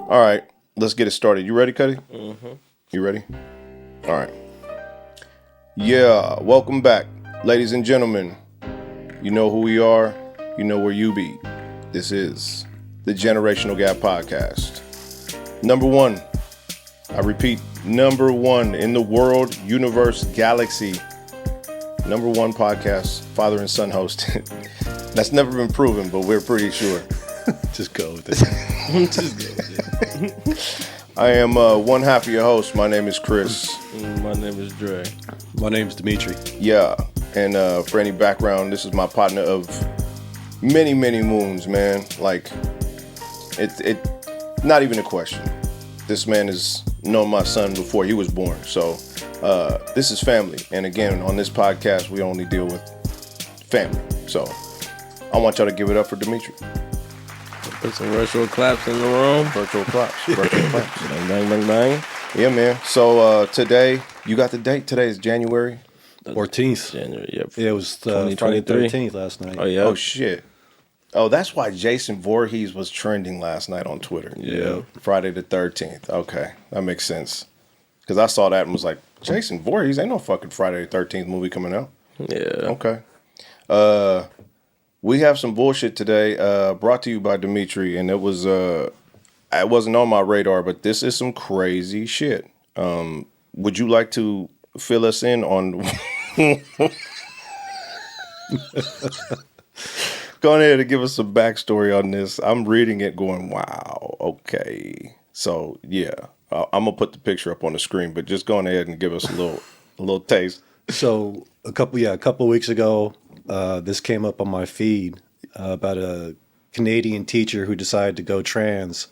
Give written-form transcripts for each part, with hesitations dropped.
All right, let's get it started. You ready, Cuddy? Mm-hmm. You ready? All right. Yeah, welcome back, ladies and gentlemen. You know who we are. You know where you be. This is the Generational Gap Podcast. Number one. I repeat, number one in the world, universe, galaxy. Number one podcast, father and son host. That's never been proven, but we're pretty sure. Just go with it. Just go with it. I am one half of your host. My name is Chris. My name is Dre. My name's Dimitri. Yeah, and for any background, this is my partner of many, many moons, man. Like, it not even a question. This man has known my son before he was born. So this is family. And again, on this podcast, we only deal with family. So I want y'all to give it up for Dimitri. Put some virtual claps in the room. Virtual claps. Virtual claps. Bang, bang, bang, bang. Yeah, man. So today, you got the date? Today is January 14th. January, yep. Yeah, it was Friday 13th last night. Oh, yeah. Oh, shit. Oh, that's why Jason Voorhees was trending last night on Twitter. Yeah. Friday the 13th. Okay. That makes sense. Because I saw that and was like, Jason Voorhees, ain't no fucking Friday the 13th movie coming out. Yeah. Okay. We have some bullshit today brought to you by Dimitri, and it wasn't on my radar, but this is some crazy shit. Would you like to fill us in on... Go ahead and give us some backstory on this. I'm reading it going, wow, okay. So, yeah, I'm going to put the picture up on the screen, but just go ahead and give us a little taste. So a couple weeks ago, this came up on my feed about a Canadian teacher who decided to go trans,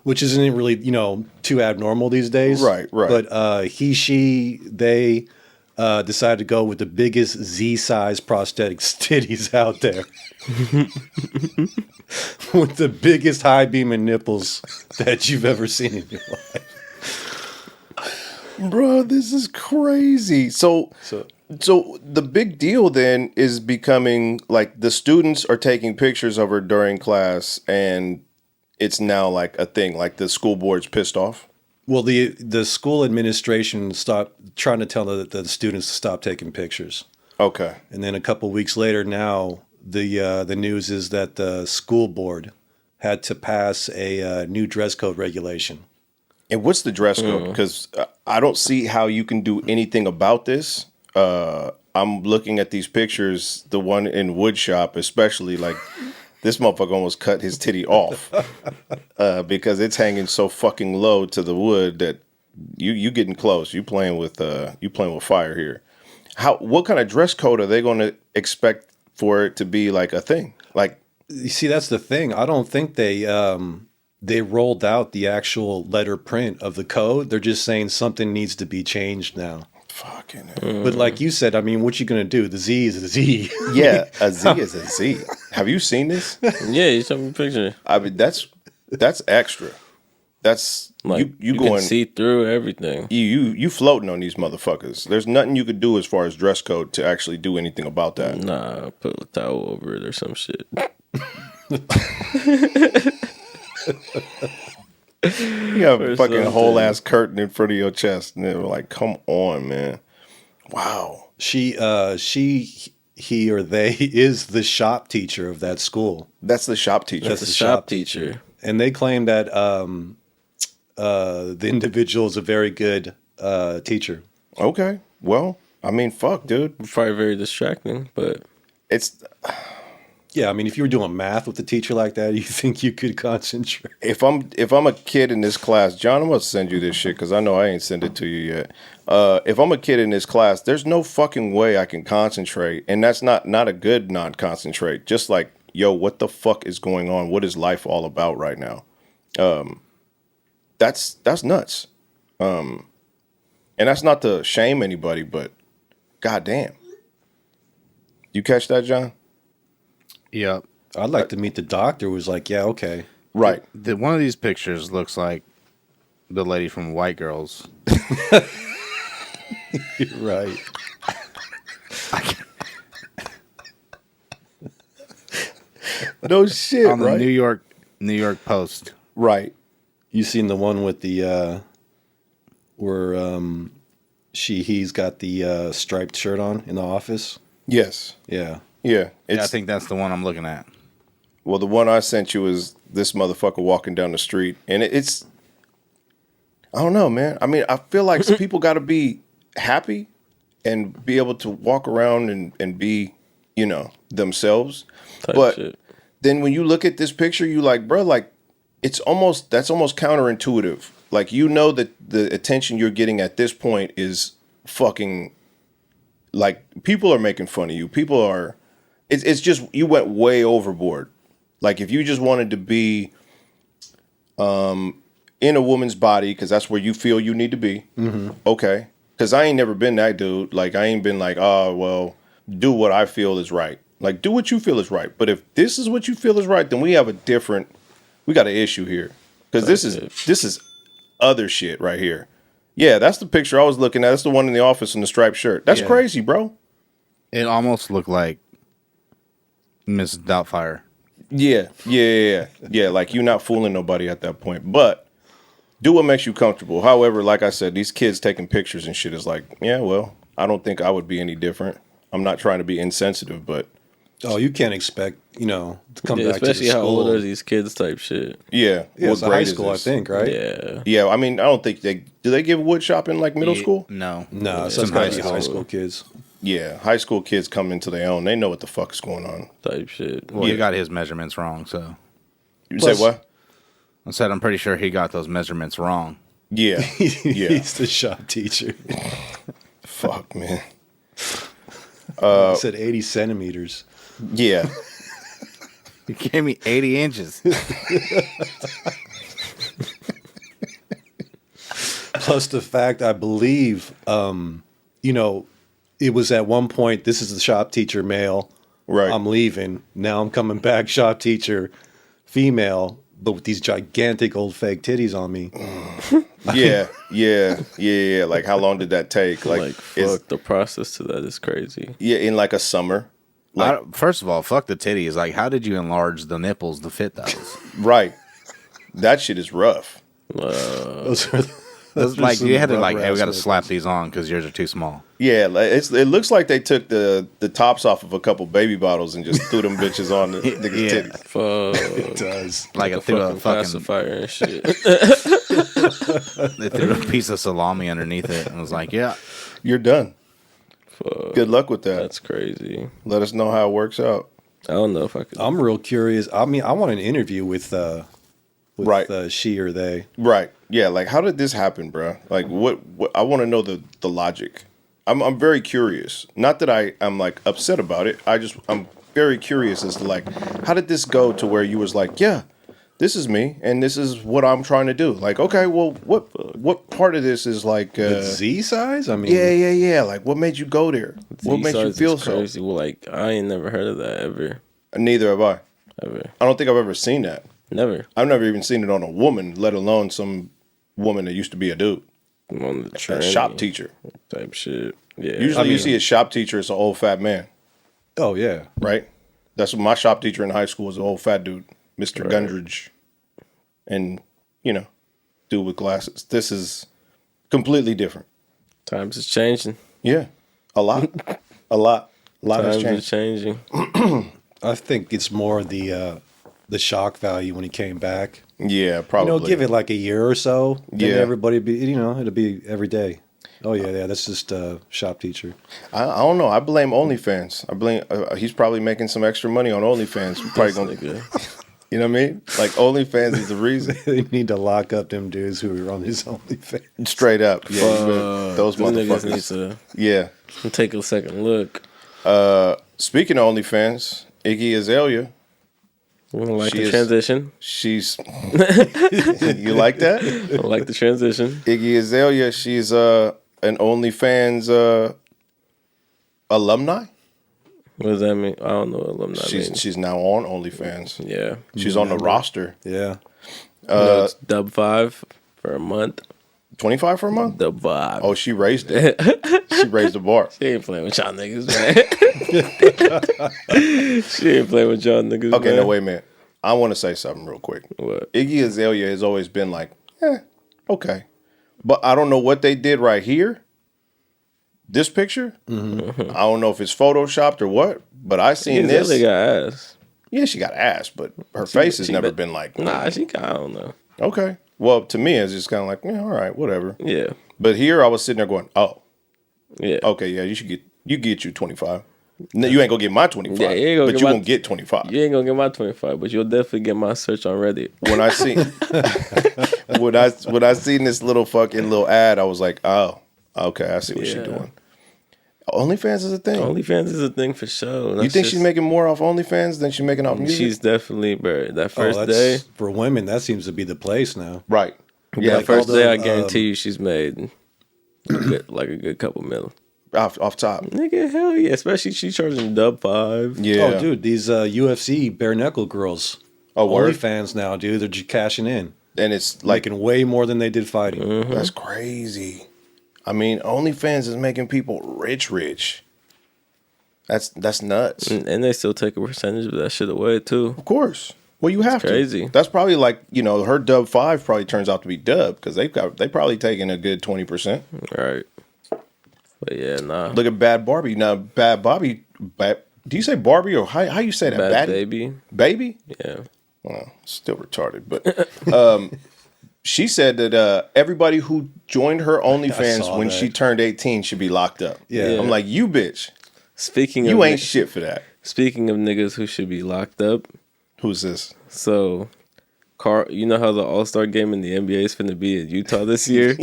which isn't really, too abnormal these days. Right. But they decided to go with the biggest Z-size prosthetic titties out there. With the biggest high beaming nipples that you've ever seen in your life. Bro, this is crazy. So the big deal then is becoming like the students are taking pictures of her during class, and it's now like a thing, like the school board's pissed off. Well, the school administration stopped trying to tell the students to stop taking pictures. Okay. And then a couple weeks later now, the news is that the school board had to pass a new dress code regulation. And what's the dress code? Because I don't see how you can do anything about this. I'm looking at these pictures, the one in wood shop especially, like this motherfucker almost cut his titty off because it's hanging so fucking low to the wood that you getting close. You playing with fire here. What kind of dress code are they going to expect for it to be like a thing? Like, you see, that's the thing. I don't think they rolled out the actual letter print of the code. They're just saying something needs to be changed now. Fucking But like you said, I mean, what you gonna do? The Z is a Z. Yeah, a Z is a Z. Have you seen this? Yeah, you showed me a picture. I mean, that's extra. That's Like, you going can see through everything. You floating on these motherfuckers. There's nothing you could do as far as dress code to actually do anything about that. Nah, put a towel over it or some shit. You have a fucking whole ass curtain in front of your chest, and they were like, "Come on, man! Wow." He or they is the shop teacher of that school. That's the shop teacher. That's the shop teacher. And they claim that the individual is a very good teacher. Okay. Well, I mean, fuck, dude. Probably very distracting, but It's Yeah, I mean, if you were doing math with a teacher like that, you think you could concentrate? if I'm a kid in this class, John, I'm gonna send you this shit because I know I ain't sent it to you yet. If I'm a kid in this class, there's no fucking way I can concentrate, and that's not a good non-concentrate. Just like, yo, what the fuck is going on? What is life all about right now? That's nuts. And that's not to shame anybody, but goddamn, you catch that, John? Yeah. I'd like to meet the doctor who was like, yeah, okay. Right. One of these pictures looks like the lady from White Girls. Right. No shit, On the right? New York Post. Right. You seen the one with the where he's got the striped shirt on in the office? Yes. Yeah. Yeah. I think that's the one I'm looking at. Well, the one I sent you is this motherfucker walking down the street, and it's. I don't know, man. I mean, I feel like people got to be happy and be able to walk around and be, themselves. But shit. then when you look at this picture, you like, bro, like that's almost counterintuitive. Like, that the attention you're getting at this point is fucking, like, people are making fun of you. People are, it's just, you went way overboard. Like, if you just wanted to be in a woman's body, because that's where you feel you need to be, okay. Because I ain't never been that dude. Like, I ain't been like, oh, well, do what I feel is right. Like, do what you feel is right. But if this is what you feel is right, then we got an issue here. Because this is other shit right here. Yeah, that's the picture I was looking at. That's the one in the office in the striped shirt. That's crazy, bro. It almost looked like Miss Doubtfire. Yeah. Like, you're not fooling nobody at that point. But do what makes you comfortable. However, like I said, these kids taking pictures and shit is like, yeah, well, I don't think I would be any different. I'm not trying to be insensitive, but Oh, you can't expect, to come back to the especially how school. old are these kids type shit. yeah. Yeah, What it's high grade is school, I this? think, right? Yeah. Yeah, I mean, I don't think do they give wood shop in like middle school? No. No, It's so it's in gotta high be school. high school kids. Yeah, high school kids come into their own. They know what the fuck is going on. Type shit. Well, he got his measurements wrong, so. You Plus- say what? I said I'm pretty sure he got those measurements wrong. Yeah. Yeah. He's the shop teacher. Fuck, man. He said 80 centimeters. Yeah. He gave me 80 inches. Plus the fact, I believe, it was at one point, this is the shop teacher male. Right. I'm leaving. Now I'm coming back, shop teacher female, but with these gigantic old fake titties on me. Yeah. Like, how long did that take? Like, fuck, the process to that is crazy. Yeah, in like a summer. Like, First of all, fuck the titties. Like, how did you enlarge the nipples to fit those? right. That shit is rough. Those are Those, like, you had to, like, hey, we got to nipples. slap these on because yours are too small. Yeah, like, it looks like they took the tops off of a couple baby bottles and just threw them bitches on the niggas' Yeah. titties. Fuck. It does. Like, a I threw a fucking fucking, pacifier and shit. they threw a piece of salami underneath it and was like, yeah. You're done. Fuck. Good luck with that. That's crazy. Let us know how it works out. I don't know if I could. I'm real curious. I mean, I want an interview with Right. She or they. Right. Yeah. Like, how did this happen, bro? Like, what I want to know the logic. I'm very curious. Not that I'm like upset about it. I'm very curious as to, like, how did this go to where you was like, yeah, this is me and this is what I'm trying to do. Like, okay, well, what part of this is like Z size? I mean, yeah. Like, what made you go there? What made you Z-size feel is so? crazy. Well, like, I ain't never heard of that ever. Neither have I. Ever. I don't think I've ever seen that. Never. I've never even seen it on a woman, let alone some woman that used to be a dude. I'm on the A tranny shop teacher. type shit. Yeah. Usually you see a shop teacher, it's an old fat man, Oh yeah. right? That's what my shop teacher in high school was, an old fat dude, Mr. Gundridge. And, dude with glasses. This is completely different. Times is changing. Yeah. A lot. A lot has Times is changed. changing. I think it's more the shock value when he came back. Yeah, probably. Give it like a year or so. Then Yeah. everybody be, it'll be every day. Oh yeah, that's just a shop teacher. I don't know. I blame OnlyFans. I blame. He's probably making some extra money on OnlyFans. Probably gonna, Nigga. you know what I mean? Like, OnlyFans is the reason. They need to lock up them dudes who are on his OnlyFans. Straight up. Yeah, those Them niggas need motherfuckers. to Yeah. take a second look. Speaking of OnlyFans, Iggy Azalea. I like She the is- transition. She's. You like that? I like the transition. Iggy Azalea. She's an OnlyFans alumni. What does that mean? I don't know what alumni means. She's now on OnlyFans. Yeah. She's on the roster. Yeah. It's dub 5 for a month. 25 for a month. Dub 5. Oh, she raised it. She raised the bar. She ain't playing with y'all niggas, man. She ain't playing with y'all niggas, Okay, man. no, wait a minute. I want to say something real quick. What? Iggy Azalea has always been like okay. But I don't know what they did right here. This picture, I don't know if it's photoshopped or what, but I seen this. They got ass. Yeah, she got ass, but her face has never been like. Nah, I don't know. Okay. Well, to me, it's just kind of like, yeah, all right, whatever. Yeah. But here, I was sitting there going, oh, Yeah. okay, yeah, you get you 25. No, you ain't gonna get my 25, Yeah, you ain't gonna but get you my- gonna get 25. You ain't gonna get my 25, but you'll definitely get my search on Reddit. When I see when I seen this little ad, I was like, oh, okay, I see what she's doing. OnlyFans is a thing. OnlyFans is a thing for sure. You think she's making more off OnlyFans than she's making off music? She's definitely, bro. That first day. For women, that seems to be the place now. Right. Yeah, Yeah, that first although, day, I guarantee you she's made a good couple mil. off top. Nigga, hell yeah. Especially she's charging dub 5. Yeah. Oh, dude, these UFC bare knuckle girls. Oh, word? OnlyFans now, dude. They're just cashing in. And it's like, Making way more than they did fighting. that's crazy. I mean, OnlyFans is making people rich. That's nuts. And they still take a percentage of that shit away, too. Of course. Well, you have crazy. to. That's probably like, her dub 5 probably turns out to be dub because they probably taking a good 20%. Right. But yeah, nah. Look at Bad Barbie. Now, Bad Barbie, do you say Barbie or how you say that? Bad baby. Baby? Yeah. Well, still retarded, but she said that everybody who joined her OnlyFans saw when that. she turned 18 should be locked up. Yeah. I'm like, you bitch. Speaking You of ain't shit for that. Speaking of niggas who should be locked up, Who's this? so you know how the All-Star game in the NBA is finna be in Utah this year?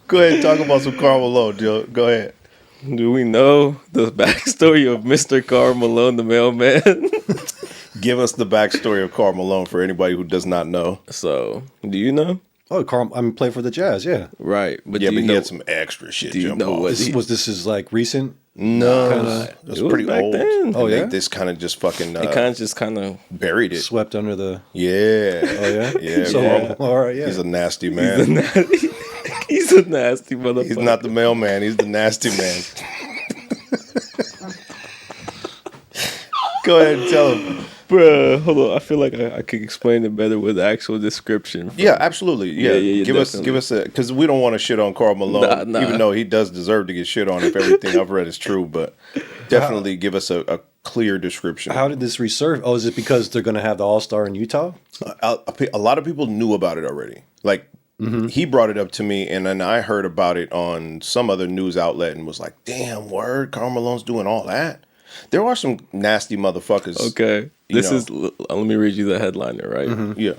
Go ahead and talk about some Karl Malone, Joe. Go ahead. Do we know the backstory of Mr. Karl Malone, the mailman? Give us the backstory of Karl Malone for anybody who does not know. So, do you know? Oh, Carl, I'm playing for the Jazz, yeah. Right. But Yeah, do but you he know, had some extra shit do you jump know off. what This is like recent? No, it was It was pretty back old. then. Oh, yeah? They just kind of just fucking it kind of buried it. Swept under the... Yeah. Oh, yeah? Yeah, So, bro. all right, yeah. He's a nasty man. he's a nasty motherfucker. He's not the mailman. He's the nasty man. Go ahead and tell him. Bruh, hold on. I feel like I could explain it better with actual description. Yeah, absolutely. Yeah, Yeah, give definitely. us a because we don't want to shit on Karl Malone, Nah. even though he does deserve to get shit on if everything I've read is true. But definitely give us a clear description. How did this resurface? Oh, is it because they're going to have the All-Star in Utah? A lot of people knew about it already. Like he brought it up to me, and then I heard about it on some other news outlet, and was like, "Damn, word, Karl Malone's doing all that." There are some nasty motherfuckers. Okay. Let me read you the headliner, right? Yeah.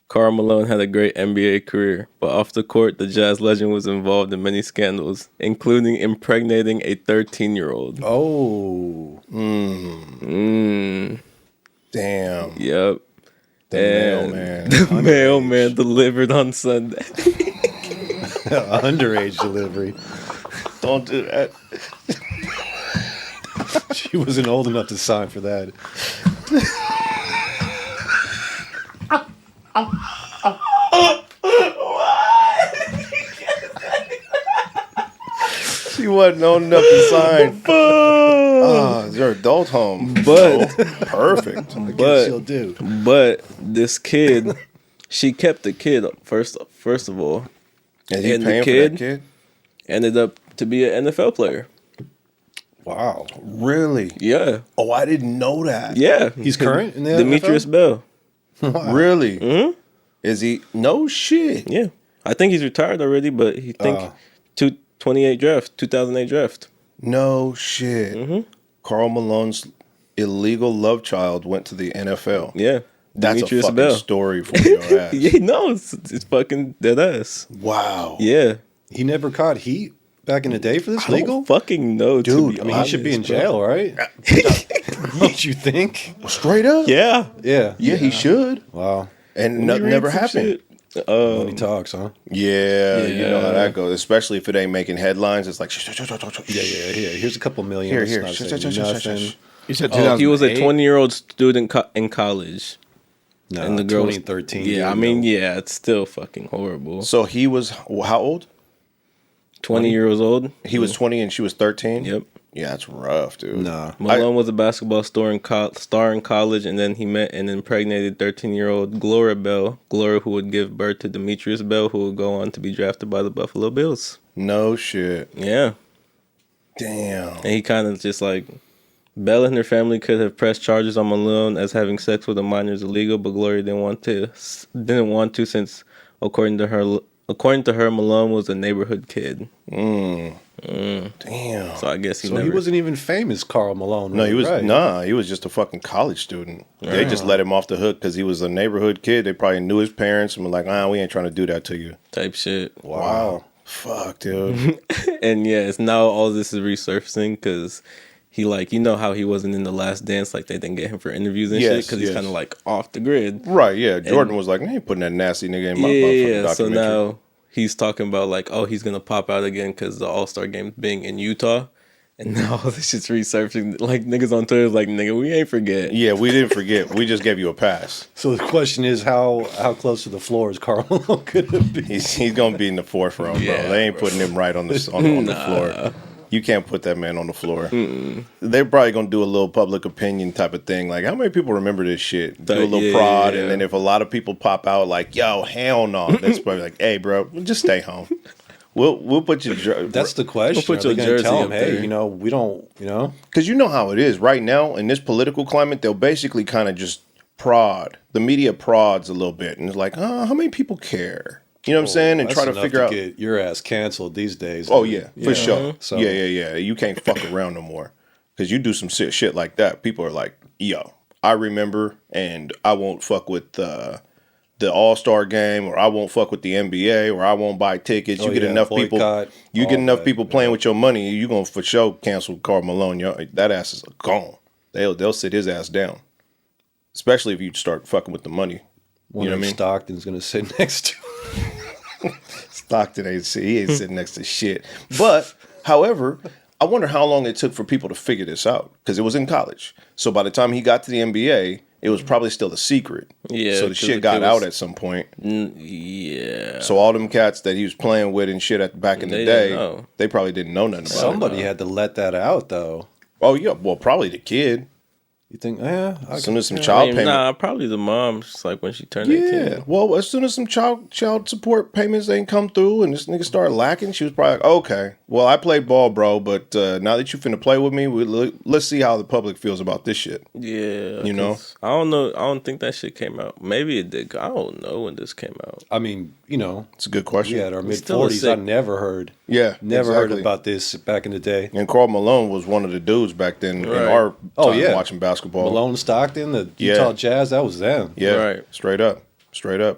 Karl Malone had a great NBA career, but off the court, the Jazz legend was involved in many scandals, including impregnating a 13-year-old. Oh. Damn. Yep. The mailman. The mailman delivered on Sunday. Underage delivery. Don't do that. She wasn't old enough to sign for that. She wasn't old enough to sign. It's your adult home. But Perfect. She'll do. but this kid, she kept the kid first of all, And he And the paying for kid? that kid? ended up to be an NFL player. Wow. Really? Yeah, Oh, I didn't know that. yeah. He's current in the Demetrius NFL? Bell. Really? Mm-hmm. Is he? No shit. Yeah, I think he's retired already, but he think 2008 draft. No shit. Karl Malone's illegal love child went to the NFL. Yeah, That's Demetrius a fucking Bell. story for your ass. Yeah, no, it's fucking dead ass. Wow. Yeah, He never caught heat back in the day for this I legal? don't fucking know, Dude, To be I mean, he should be in honest, bro. jail, right? Don't you think? Straight up? Yeah, Yeah. Yeah, he should. Wow. And nothing never Some happened. shit. When he talks, huh? Yeah, you know how Yeah. that goes. Especially if it ain't making headlines. It's like, Yeah. Here's a couple million. Here, Let's here. not Shush, say shush, shush, shush, nothing. shush. You said He was a 2008? 20-year-old student in college, No, and the girl was 2013. Yeah, I mean, yeah, it's still fucking horrible. So he was how old? 20 years old. He was 20 and she was 13. Yep. Yeah, that's rough, dude. Nah. Malone was a basketball star in college, and then he met and impregnated 13-year-old Gloria Bell. Gloria, who would give birth to Demetrius Bell, who would go on to be drafted by the Buffalo Bills. No shit. Yeah. Damn. And he kind of just like... Bell and her family could have pressed charges on Malone as having sex with a minor is illegal, but Gloria didn't want to since, according to her, Malone was a neighborhood kid. Damn. So I guess He wasn't even famous, Karl Malone. No, he was right? he was just a fucking college student. They just let him off the hook because he was a neighborhood kid. They probably knew his parents and were like, we ain't trying to do that to you. Type shit. Wow. Fuck, dude. And yeah, it's now all this is resurfacing because he how he wasn't in The Last Dance, like they didn't get him for interviews and shit because he's kind of like off the grid. Right, yeah. Jordan was like, I ain't putting that nasty nigga in my motherfucking documentary. So now he's talking about like, he's going to pop out again because the All-Star game being in Utah. And now all this shit's resurfacing. Like niggas on Twitter is like, nigga, we ain't forget. Yeah, we didn't forget. We just gave you a pass. So the question is, how close to the floor is Karl Malone going to be? He's going to be in the forefront, bro. Yeah, They ain't putting him right on the floor. You can't put that man on the floor. They're probably going to do a little public opinion type of thing. Like, how many people remember this shit? Do a little prod, and then if a lot of people pop out like, yo, hell no, that's probably like, hey, bro, just stay home. We'll put your... That's the question. We'll put your Are they going to tell him, jersey up hey, there. we don't, Because you know how it is. Right now, in this political climate, they'll basically kind of just prod. The media prods a little bit. And it's like, how many people care? You know what I'm saying? And that's try to enough figure out... get your ass canceled these days. Oh, yeah, for sure. So- Yeah. You can't fuck around no more. Because you do some shit like that. People are like, yo, I remember, and I won't fuck with the All-Star game, or I won't fuck with the NBA, or I won't buy tickets. You get enough boycott, people. You get enough that, people playing with your money, you gonna for sure cancel Karl Malone. That ass is gone. They'll sit his ass down. Especially if you start fucking with the money. Wonder You know what I if mean? Stockton's going to sit next to Stockton ain't sitting next to shit. But, however, I wonder how long it took for people to figure this out, because it was in college. So by the time he got to the NBA, it was probably still a secret. Yeah, So the shit got out at some point. Yeah. So all them cats that he was playing with and shit back in the They day, didn't know. they probably didn't know nothing about Somebody had to let that out, though. it. Oh yeah, well probably the kid. You think, yeah. As soon as some child payment. Nah, probably the mom. Just like when she turned Yeah. 18. Well, as soon as some child support payments ain't come through and this nigga started lacking, she was probably like, okay, well, I played ball, bro, but now that you finna play with me, let's see how the public feels about this shit. Yeah. You know? 'cause I don't know. I don't think that shit came out. Maybe it did. I don't know when this came out. I mean, It's a good question. we had our It's still a mid-40s. I sick- never heard. Yeah, Never heard exactly. about this back in the day. And Karl Malone was one of the dudes back then in Right. our time Oh, yeah. watching basketball. Malone Stockton, the Yeah. Utah Jazz, that was them. Yeah, Right. straight up.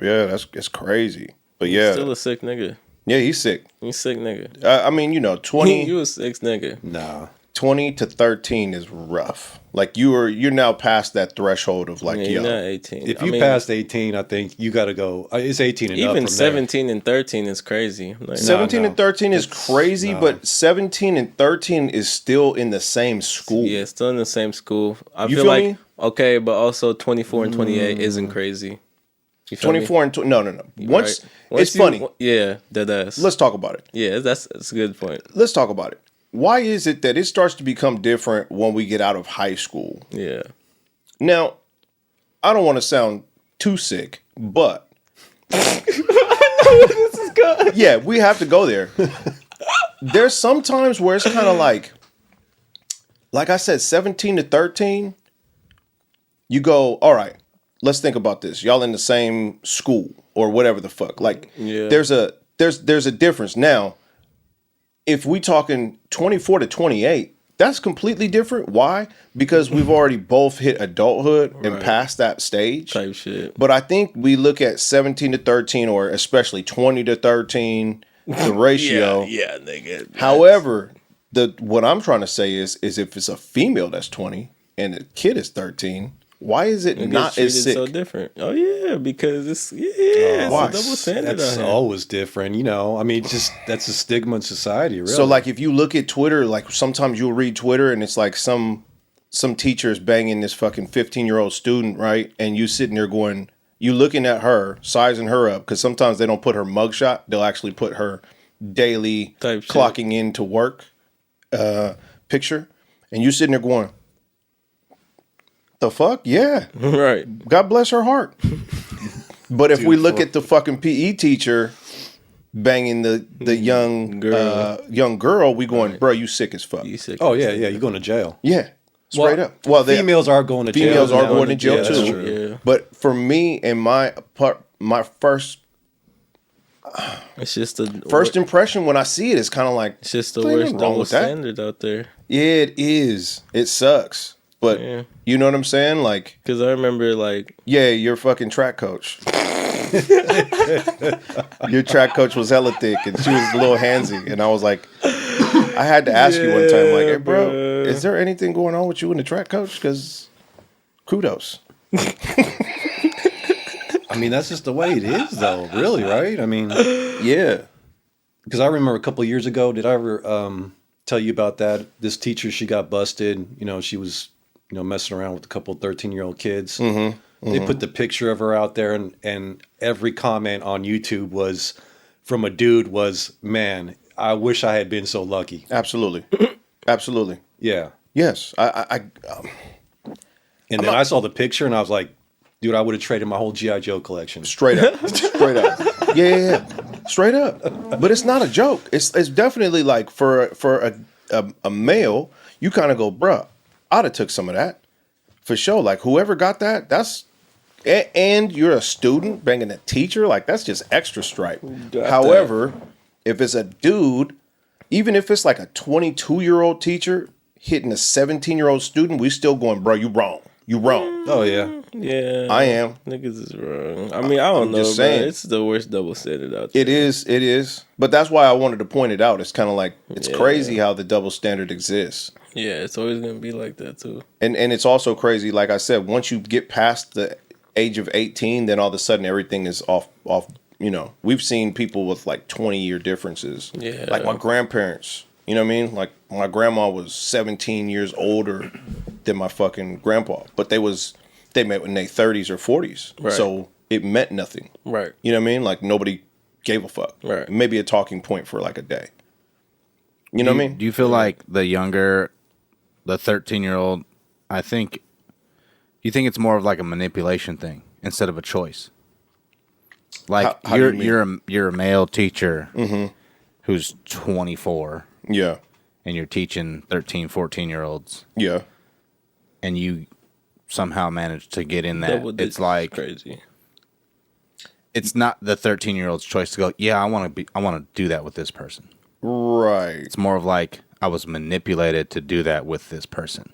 Yeah, that's crazy. But yeah, Still a sick nigga. yeah, he's sick. You sick nigga. I mean, 20, You a sick nigga. Nah. 20 to 13 is rough. Like you're now past that threshold of like, Yeah, yo, you're not 18. If I you mean, pass 18, I think you got to go. It's 18 and up even from 17 and 13 is crazy. Like, 17 no. and 13 is It's- crazy, no. but 17 and 13 is still in the same school. yeah, still in the same school. I You feel feel like me? okay, but also 24 and 28 isn't crazy. You feel me? 24 and no. Once Right. it's funny. Yeah, dead ass. Let's talk about it. Yeah, that's a good point. Let's talk about it. Why is it that it starts to become different when we get out of high school? Yeah. Now, I don't want to sound too sick, but yeah, we have to go there. There's some times where it's kind of like I said, 17 to 13, you go, all right, let's think about this. Y'all in the same school or whatever the fuck. Like, Yeah. there's a difference. Now, if we talking 24 to 28, that's completely different. Why? Because we've already both hit adulthood and Right. past that stage. Type shit. But I think we look at 17 to 13 or especially 20 to 13, the ratio. Yeah, nigga. However, what I'm trying to say is if it's a female that's 20 and the kid is 13, why is it It not gets as treated sick? so different. Oh yeah, because it's it's Why? a double standard. That's out here. always different. I mean, just that's a stigma in society, really. So like if you look at Twitter, like sometimes you'll read Twitter and it's like some teacher is banging this fucking 15-year-old student, right? And you sitting there going, you looking at her, sizing her up, because sometimes they don't put her mugshot. They'll actually put her daily Type shit. clocking in to work. picture, and you sitting there going, the fuck? Yeah. Right. God bless her heart. But if we look at the fucking PE teacher banging the young girl, we going, bro, you sick as fuck. You sick. Oh yeah, yeah. You're going to jail. Yeah. Straight up. Well, females are going to jail. Females are now. going to jail Yeah, that's too. true. Yeah. But for me and my first It's just the impression when I see it is kind of like, It's just the ain't worst nothing wrong double with that. standard out there. Yeah, it is. It sucks. But Yeah. you know what I'm saying? Like, Because I remember, like, yeah, your fucking track coach. Your track coach was hella thick and she was a little handsy. And I was like, I had to ask you one time, like, hey, bro, is there anything going on with you and the track coach? Because kudos. I mean, that's just the way it is, though. Really, right? I mean, Yeah. because I remember a couple of years ago. Did I ever tell you about that? This teacher, she got busted. You know, she was messing around with a couple of 13-year-old kids. Mm-hmm. They put the picture of her out there, and every comment on YouTube was from a dude was, "Man, I wish I had been so lucky." Absolutely. Absolutely. Yeah. Yes. And then I saw the picture, and I was like, dude, I would have traded my whole G.I. Joe collection. Straight up. Straight up. Yeah. Straight up. But it's not a joke. It's definitely like for a male, you kind of go, bruh, I'd have took some of that. For sure. Like whoever got that, that's and you're a student banging a teacher, like that's just extra stripe. However, if it's a dude, even if it's like a 22-year-old teacher hitting a 17-year-old student, we still going, bro, you wrong. You wrong. Oh, yeah. yeah. I am. Niggas is wrong. I mean, I don't know, just man. saying. It's the worst double standard out there. It is. But that's why I wanted to point it out. It's kind of like, it's crazy how the double standard exists. Yeah, it's always going to be like that, too. And it's also crazy, like I said, once you get past the age of 18, then all of a sudden everything is off. We've seen people with like 20-year differences. Yeah. Like my grandparents, you know what I mean? Like my grandma was 17 years older than my fucking grandpa, but they met in their 30s or 40s. Right. So it meant nothing. Right. You know what I mean? Like nobody gave a fuck. Right. Maybe a talking point for like a day. You know what I mean? Do you feel like the 13-year-old, you think it's more of like a manipulation thing instead of a choice? Like How do you mean? you're a male teacher who's 24 Yeah. and you're teaching 13, 14-year-olds Yeah. and you somehow manage to get in that. It's like crazy. It's not the 13-year-old's choice to go, yeah, I want to do that with this person. Right. It's more of like I was manipulated to do that with this person.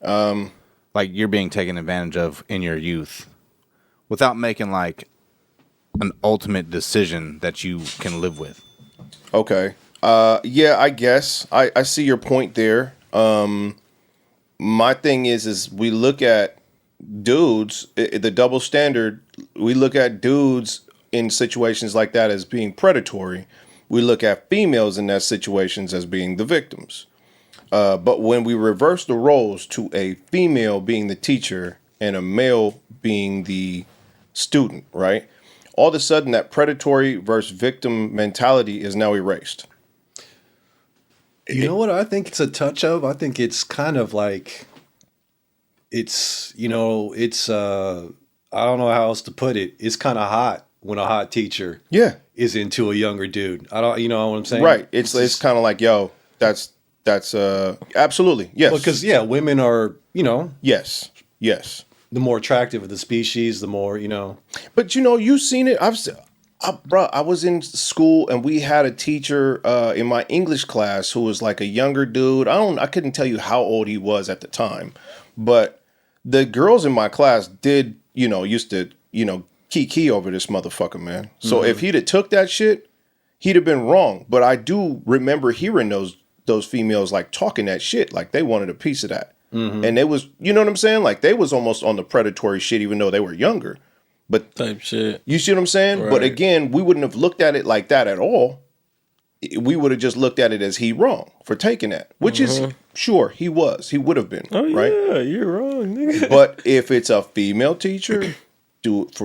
Like you're being taken advantage of in your youth without making like an ultimate decision that you can live with. Okay. Yeah, I guess I see your point there. My thing is we look at dudes, the double standard. We look at dudes in situations like that as being predatory. We look at females in that situations as being the victims. But when we reverse the roles to a female being the teacher and a male being the student, right? All of a sudden, that predatory versus victim mentality is now erased. You know what I think it's a touch of? I think it's kind of like I don't know how else to put it. It's kind of hot when a hot teacher is into a younger dude. I don't, you know what I'm saying? Right. It's kind of like, yo, that's absolutely. Yes. Because women are, Yes. the more attractive of the species, the more, But you've seen it. I was in school and we had a teacher in my English class who was like a younger dude. I couldn't tell you how old he was at the time, but the girls in my class did, used to, kiki over this motherfucker, man. So if he'd have took that shit, he'd have been wrong. But I do remember hearing those females like talking that shit, like they wanted a piece of that. And they was, you know what I'm saying? Like they was almost on the predatory shit, even though they were younger. But Type shit. you see what I'm saying? Right. But again, we wouldn't have looked at it like that at all. We would have just looked at it as he wrong for taking that, which is sure he would have been. Oh, right? yeah, you're wrong, nigga. But if it's a female teacher,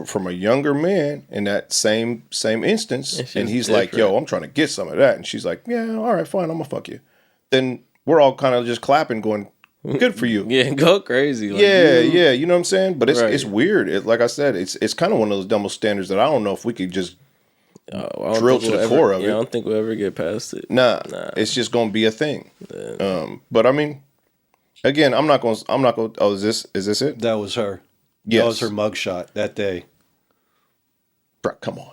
from a younger man in that same instance, and he's like, yo, I'm trying to get some of that. And she's like, yeah, all right, fine, I'm gonna fuck you. Then we're all kind of just clapping, going, "Good for you." Yeah, go crazy. Like, Yeah, you know what I'm saying? But it's Right. it's weird. Like I said, it's kind of one of those double standards that I don't know if we could just I don't drill think to the we'll core ever, of yeah, I it. don't think we'll ever get past it. Nah, it's just gonna be a thing. But I mean, again, I'm not gonna. Oh, is this it? That was her. Yes. That was her mugshot that day. Bro, come on.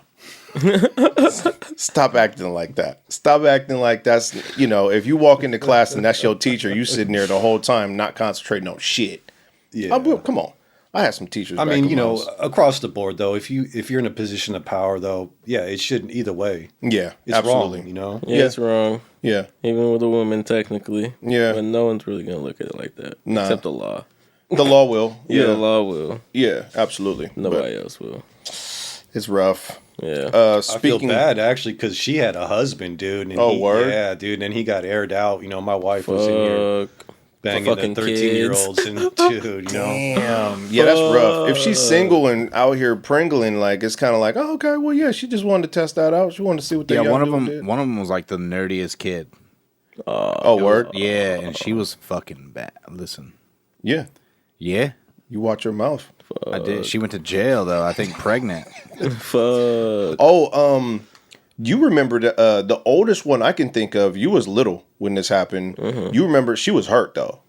Stop acting like that. Stop acting like that's, if you walk into class and that's your teacher, you sitting there the whole time not concentrating on shit. Yeah. Come on. I had some teachers. I back mean, when I was- across the board though, if you're in a position of power though, yeah, it shouldn't either way. Yeah, It's absolutely. wrong, Yeah, it's wrong. Yeah. Even with a woman, technically. Yeah. But no one's really going to look at it like that. Nah. Except the law. The law will. Yeah, the law will. Yeah, absolutely. Nobody else will. But it's rough. Yeah. I feel Speaking bad actually because she had a husband, dude. And Oh, word? Yeah, dude. And he got aired out. My wife was in here Fuck. banging fucking the 13-year-olds, and dude, Damn. Yeah, that's rough. If she's single and out here pringling, like it's kind of like, oh, okay, well, yeah, she just wanted to test that out. She wanted to see what the Yeah, young one of dude them. did. One of them was like the nerdiest kid. Oh, word. Yeah, and she was fucking bad. Listen. Yeah, Yeah, you watch your mouth. I did. She went to jail though. I think pregnant. Fuck. Oh, you remember the oldest one I can think of? You was little when this happened. You remember she was hurt though,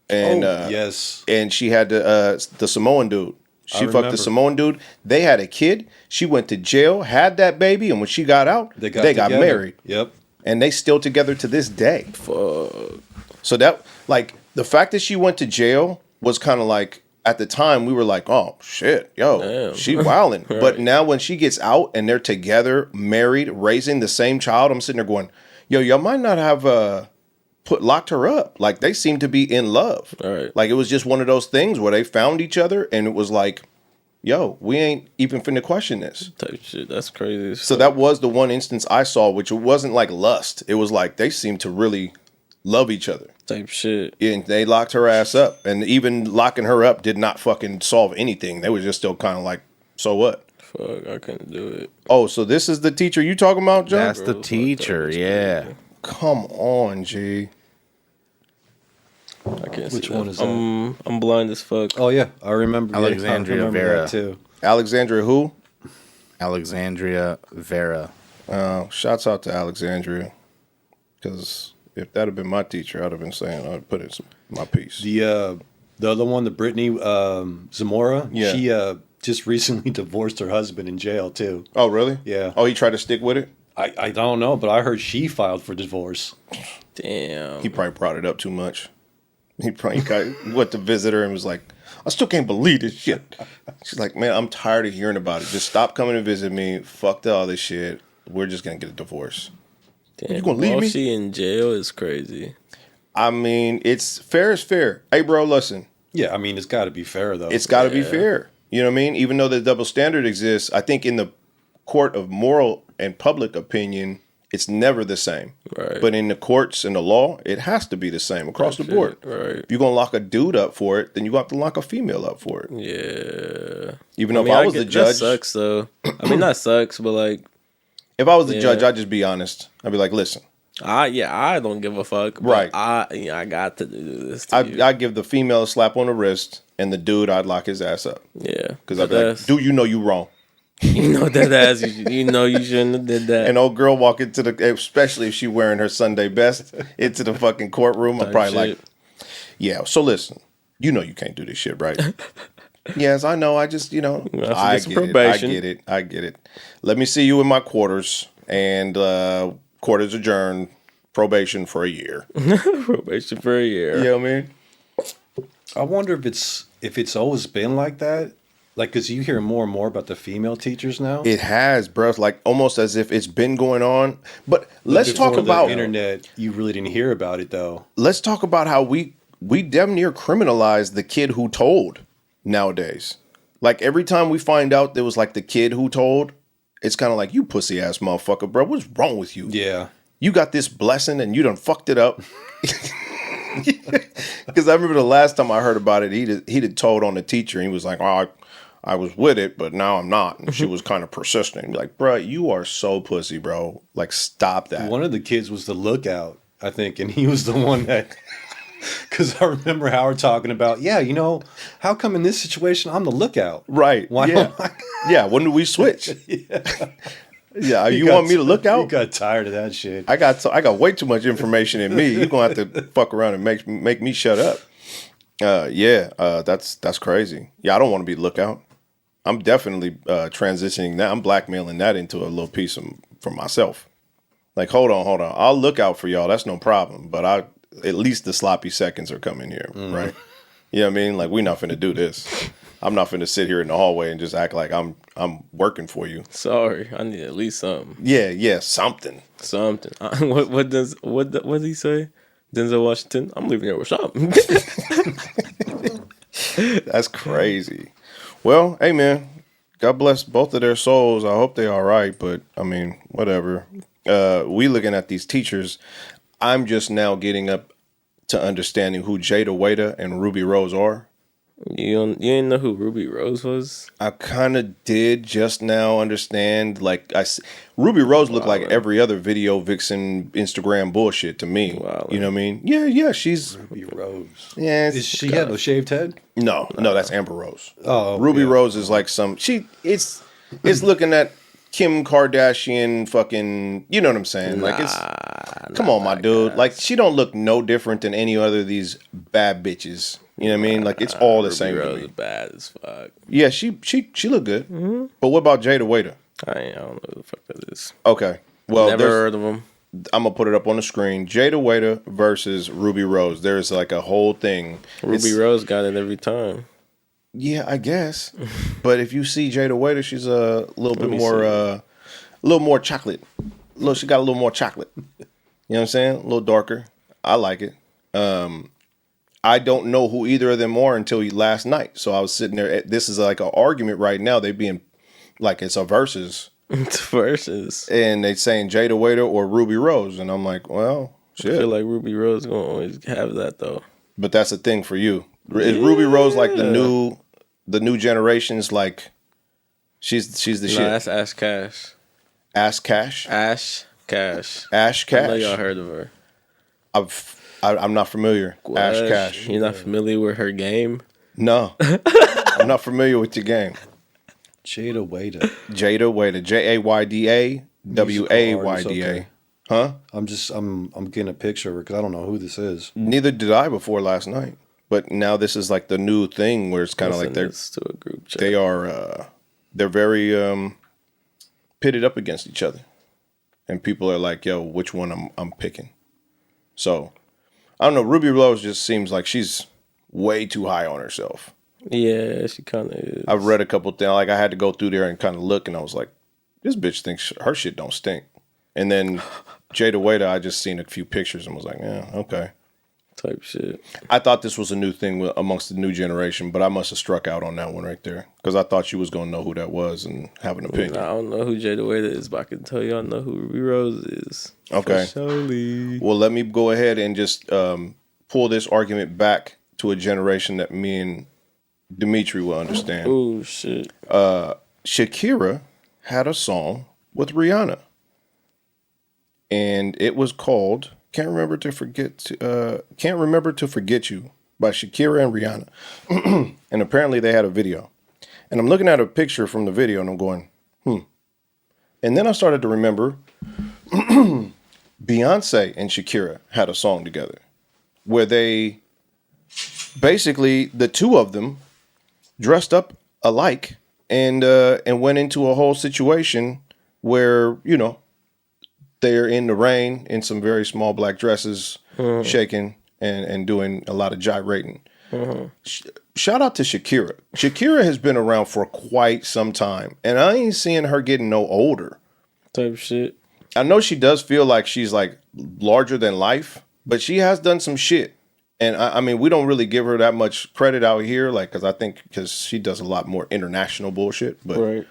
and yes. and she had the Samoan dude. She fucked remember. the Samoan dude. They had a kid. She went to jail, had that baby, and when she got out, they got together. married, Yep. and they still together to this day. Fuck. So that, like, the fact that she went to jail was kind of like, at the time we were like, oh shit, yo, Damn. she wildin'. But now when she gets out and they're together, married, raising the same child, I'm sitting there going, yo, y'all might not have locked her up. Like they seem to be in love. Right. Like it was just one of those things where they found each other and it was like, yo, we ain't even finna question this. Type shit. That's crazy. So that was the one instance I saw, which it wasn't like lust. It was like they seemed to really love each other. Type shit. And they locked her ass up. And even locking her up did not fucking solve anything. They were just still kind of like, so what? Fuck, I couldn't do it. Oh, so this is the teacher you talking about, John? That's the teacher. Yeah. Come on, G. I can't see Which that. one is that? I'm blind as fuck. Oh yeah, I remember. Alexandria I remember Vera. that too. Alexandria who? Alexandria Vera. Shouts out to Alexandria. Because if that had been my teacher, I'd have been saying, I'd put in my piece. The other one, the Brittany Zamora. Yeah. She just recently divorced her husband in jail too. Oh, really? Yeah. Oh, he tried to stick with it? I don't know, but I heard she filed for divorce. Damn. He probably brought it up too much. He probably went to visit her and was like, I still can't believe this shit. She's like, man, I'm tired of hearing about it. Just stop coming to visit me. Fuck all this shit. We're just going to get a divorce. Damn. You gonna leave While me? she in jail is crazy. I mean, it's fair is fair. Hey, bro, listen. Yeah, I mean it's got to be fair though. It's got to be fair. You know what I mean? Even though the double standard exists, I think in the court of moral and public opinion, it's never the same. Right. But in the courts and the law, it has to be the same across the board. Right. If you're going to lock a dude up for it, then you have to lock a female up for it. Yeah. Even though if I was the judge, that sucks though. I mean, that sucks, but like, if I was the Yeah. judge, I'd just be honest. I'd be like, listen, I don't give a fuck. But Right. I got to do this. To you. I'd give the female a slap on the wrist, and the dude, I'd lock his ass up. Yeah. Because I'd be like, dude, you know you wrong. You know that ass. You know you shouldn't have did that. An old girl walk into the, especially if she wearing her Sunday best, into the fucking courtroom. I'm probably like, yeah, so listen, you know you can't do this shit, right? Yes, I know. I just, I some get it. probation. I get it. Let me see you in my quarters, and quarters adjourned, probation for a year. Probation for a year. You know what I mean? I wonder if it's always been like that. Like, because you hear more and more about the female teachers now. It has, bro. It's like almost as if it's been going on. But let's talk Before the about internet. You really didn't hear about it though. let's talk about how we damn near criminalize the kid who told nowadays. Like every time we find out there was like the kid who told, it's kind of like, you pussy ass motherfucker, bro. What's wrong with you? Yeah. You got this blessing and you done fucked it up. Because I remember the last time I heard about it, he did told on the teacher. And he was like, oh, I was with it, but now I'm not. And she was kind of persistent. Like, bro, you are so pussy, bro. Like, stop that. One of the kids was the lookout. I think, and he was the one that. Because I remember Howard talking about, how come in this situation I'm the lookout? Right. Why yeah. don't I? Yeah. When do we switch? Yeah. You want me to look He out? got tired of that shit. I got way too much information in me. You're gonna have to fuck around and make me shut up. That's crazy. Yeah, I don't want to be lookout. I'm definitely transitioning that. I'm blackmailing that into a little piece for myself. Like, hold on. I'll look out for y'all. That's no problem. But at least the sloppy seconds are coming here, right? You know what I mean? Like, we're not finna do this. I'm not finna sit here in the hallway and just act like I'm working for you. Sorry, I need at least something. Yeah, something. Something. What does he say? Denzel Washington. I'm leaving here with something. That's crazy. Well, hey man, God bless both of their souls. I hope they all right, but I mean, whatever. We looking at these teachers. I'm just now getting up to understanding who Jada Waiter and Ruby Rose are. You didn't know who Ruby Rose was? I kind of did just now understand. Like, Ruby Rose looked like every other video vixen Instagram bullshit to me. Wow, you know what I mean? Yeah, she's Ruby Rose. Yeah, Is she have a shaved head? No, that's Amber Rose. Oh, Ruby Rose is like it's looking at Kim Kardashian fucking, you know what I'm saying? Like, come on, my dude. Like, she don't look no different than any other of these bad bitches. You know what I mean? Like, it's all the same Ruby to Rose me. is bad as fuck. Yeah, she look good. Mm-hmm. But what about Jada Waiter? I don't know who the fuck that is. Okay. Well, Never heard of him. I'm going to put it up on the screen. Jada Waiter versus Ruby Rose. There's like a whole thing. Ruby Rose got it every time. Yeah, I guess. But if you see Jada Waiter, she's a little more chocolate. She got a little more chocolate. You know what I'm saying? A little darker. I like it. I don't know who either of them are until last night. So I was sitting there. This is like an argument right now. They being like, it's a versus. It's versus. And they saying Jada Waiter or Ruby Rose. And I'm like, well, shit. I feel like Ruby Rose gonna always have that though. But that's the thing for you. Is Ruby Rose like the new generation's like she's the shit? That's Ash Cash. Ash Cash? Ash Cash. Ash Cash. I know y'all heard of her. I'm not familiar. What? Ash Cash. You're not familiar with her game? No. I'm not familiar with your game. Jada Waiter. Jada Waiter. Jayda Wayda. Okay. Huh? I'm getting a picture of her because I don't know who this is. Neither did I before last night. But now this is like the new thing where it's kind of like to a group chat. They're very pitted up against each other. And people are like, yo, which one I'm picking. So, I don't know. Ruby Rose just seems like she's way too high on herself. Yeah, she kind of is. I've read a couple things. Like, I had to go through there and kind of look, and I was like, this bitch thinks her shit don't stink. And then Jada Waiter, I just seen a few pictures and was like, yeah, okay. Type shit. I thought this was a new thing amongst the new generation, but I must have struck out on that one right there. Because I thought you was going to know who that was and have an opinion. I don't know who Jada Waiter is, but I can tell you I know who Ruby Rose is. Okay. Surely. Well, let me go ahead and just pull this argument back to a generation that me and Dimitri will understand. Oh, shit. Shakira had a song with Rihanna. And it was called Can't Remember to Forget You by Shakira and Rihanna. And apparently they had a video. And I'm looking at a picture from the video and I'm going, And then I started to remember Beyonce and Shakira had a song together where they basically, the two of them dressed up alike and went into a whole situation where, you know, they're in the rain in some very small black dresses, shaking and doing a lot of gyrating. Shout out to Shakira. Shakira has been around for quite some time, and I ain't seeing her getting no older. Type shit. I know she does feel like she's like larger than life, but she has done some shit. And I mean, we don't really give her that much credit out here, like, because she does a lot more international bullshit. But Right.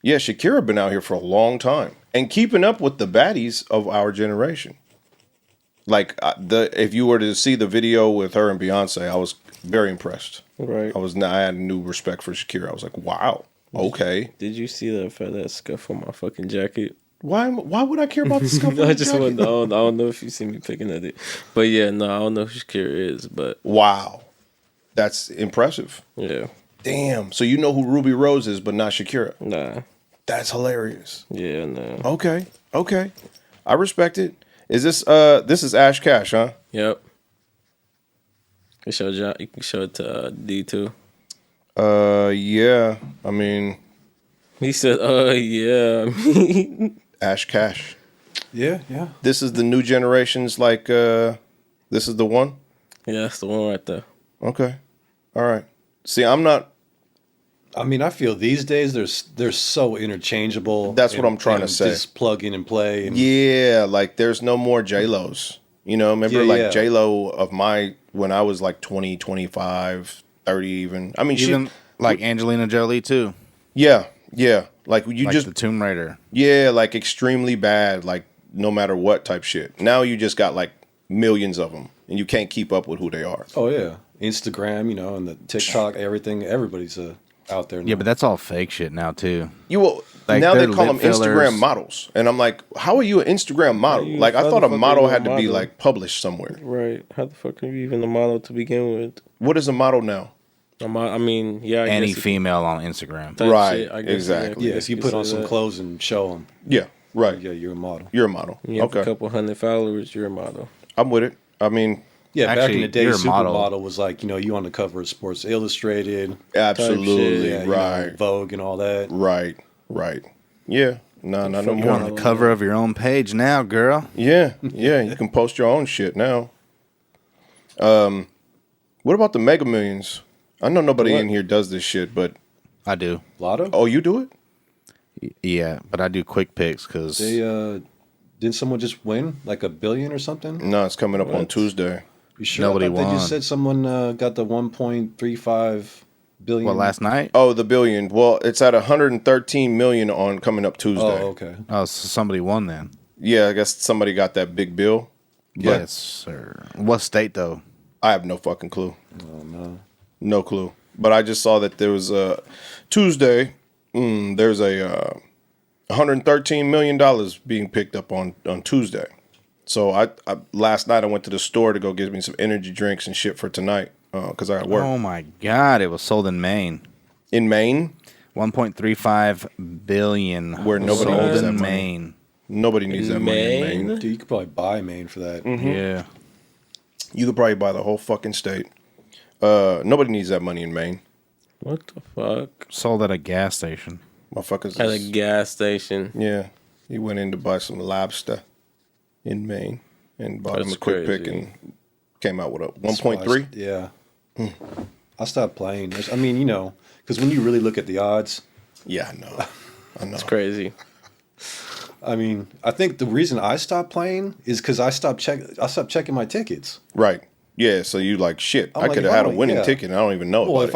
Yeah, Shakira been out here for a long time and keeping up with the baddies of our generation. Like if you were to see the video with her and Beyonce, I was very impressed. Right. I had a new respect for Shakira. I was like, wow, okay. Did you see that scuff on my fucking jacket? Why would I care about the scuff? I just want. I don't know if you see me picking at it, but yeah, no, I don't know who Shakira is, but Wow, that's impressive. yeah, Damn. So you know who Ruby Rose is, but not Shakira. nah, That's hilarious. yeah, no, Okay. I respect it. Is this this is Ash Cash, huh? yep. You can show it to D too. Yeah. I mean, He said, yeah. Ash Cash. Yeah. This is the new generation's like this is the one? Yeah, that's the one right there. Okay. All right. See, I'm not I mean, I feel these days they're so interchangeable. That's what I'm trying to say. Just plug in and play. And, yeah, like there's no more J-Los. You know, remember Yeah. J-Lo of when I was like 20, 25, 30 even. I mean, Even like Angelina Jolie too. yeah. Like you Like just the Tomb Raider. yeah, like extremely bad, like no matter what type shit. Now you just got like millions of them and you can't keep up with who they are. Oh yeah, Instagram, and the TikTok, everything. Everybody's out there now. Yeah, but that's all fake shit now too. You will Like, now they they're call them lip fillers. Instagram models. And I'm like, how are you an Instagram model? you- Like I how thought the a fuck are model you a had to be model? like published somewhere. Right. How the fuck are you even a model to begin with? What is a model now? I mean, yeah, I Any guess female on Instagram. type Right, shit, I guess, exactly. I yeah, guess if you could put on say some that. clothes and show them, Yeah, right. yeah, you're a model. You're a model. You have a Okay. couple hundred followers, you're a model. I'm with it. I mean, Yeah, back in Actually, the day, you're a supermodel was like, you on the cover of Sports Illustrated, absolutely yeah, right. Vogue and all that. Right. Yeah. No, no fuck more. You're on the cover of your own page now, girl. Yeah. You can post your own shit now. What about the Mega Millions? I know nobody What? in here does this shit, but I do. Lotto? oh, you do it? Yeah, but I do quick picks because They didn't someone just win like $1 billion or something? No, it's coming up on What? Tuesday. You sure? Nobody I thought They won. just said someone got the 1.35 billion. last night? Oh, the billion. Well, it's at 113 million on coming up Tuesday. Oh, okay. Oh, so somebody won then. Yeah, I guess somebody got that big bill. Yes, sir. What state though? I have no fucking clue. Oh no. No clue. But I just saw that there was a Tuesday. There's a $113 million being picked up on Tuesday. So I last night I went to the store to go get me some energy drinks and shit for tonight because I got work Oh my God! It was sold in Maine. in Maine. 1.35 billion. Where nobody sold needs in that money. Maine. Nobody needs that money in Maine? Maine. Dude, you could probably buy Maine for that. Yeah. You could probably buy the whole fucking state. Nobody needs that money in Maine. What the fuck? Sold at a gas station. Motherfuckers. At a is- gas station. Yeah, he went in to buy some lobster in Maine and bought him That's a quick pick crazy. and came out with a That's why 1.3. Yeah. I stopped playing. I mean, because when you really look at the odds, Yeah, I know. It's crazy. I mean, I think the reason I stopped playing is because I stopped checking my tickets. Right. Yeah. So you like shit. I'm I like, could if have had I'm a like, winning yeah. ticket. And I don't even know. Well, about if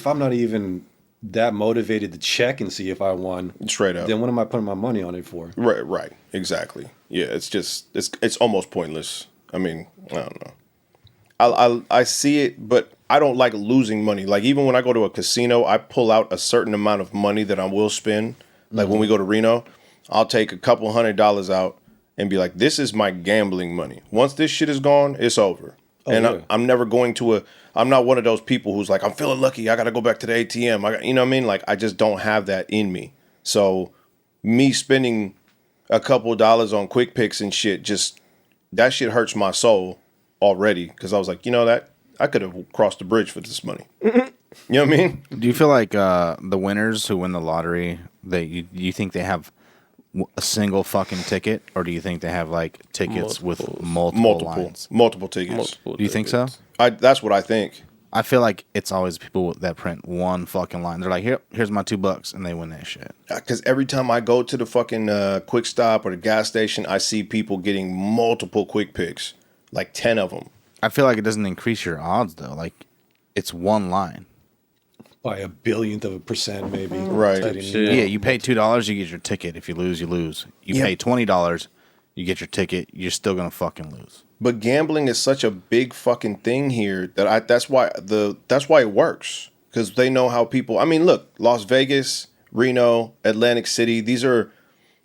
I'm not even that motivated to check and see if I won, it. Straight up. then what am I putting my money on it for? Right. Exactly. Yeah. It's just it's almost pointless. I mean, I don't know. I see it, but I don't like losing money. Like even when I go to a casino, I pull out a certain amount of money that I will spend. Like when we go to Reno, I'll take a couple $100 out and be like, "This is my gambling money. Once this shit is gone, it's over." And yeah. I'm never going to I'm not one of those people who's like, I'm feeling lucky. I got to go back to the ATM. You know what I mean? Like, I just don't have that in me. So me spending a couple dollars on quick picks and shit, that shit hurts my soul already. Cause I was like, that I could have crossed the bridge for this money. You know what I mean? Do you feel like the winners who win the lottery, you think they have a single fucking ticket, or do you think they have like tickets with multiple lines? Multiple tickets. Do you think so? That's what I think. I feel like it's always people that print one fucking line. They're like, here's my $2, and they win that shit. Because every time I go to the fucking quick stop or the gas station, I see people getting multiple quick picks, like 10 of them. I feel like it doesn't increase your odds though. Like, it's one line. By a billionth of a percent, maybe. Right. Tight end. Shit. Yeah, you pay $2, you get your ticket. If you lose, you lose. You Yeah. pay $20, you get your ticket. You're still gonna fucking lose. But gambling is such a big fucking thing here that that's why it works, because they know how people. I mean, look, Las Vegas, Reno, Atlantic City. These are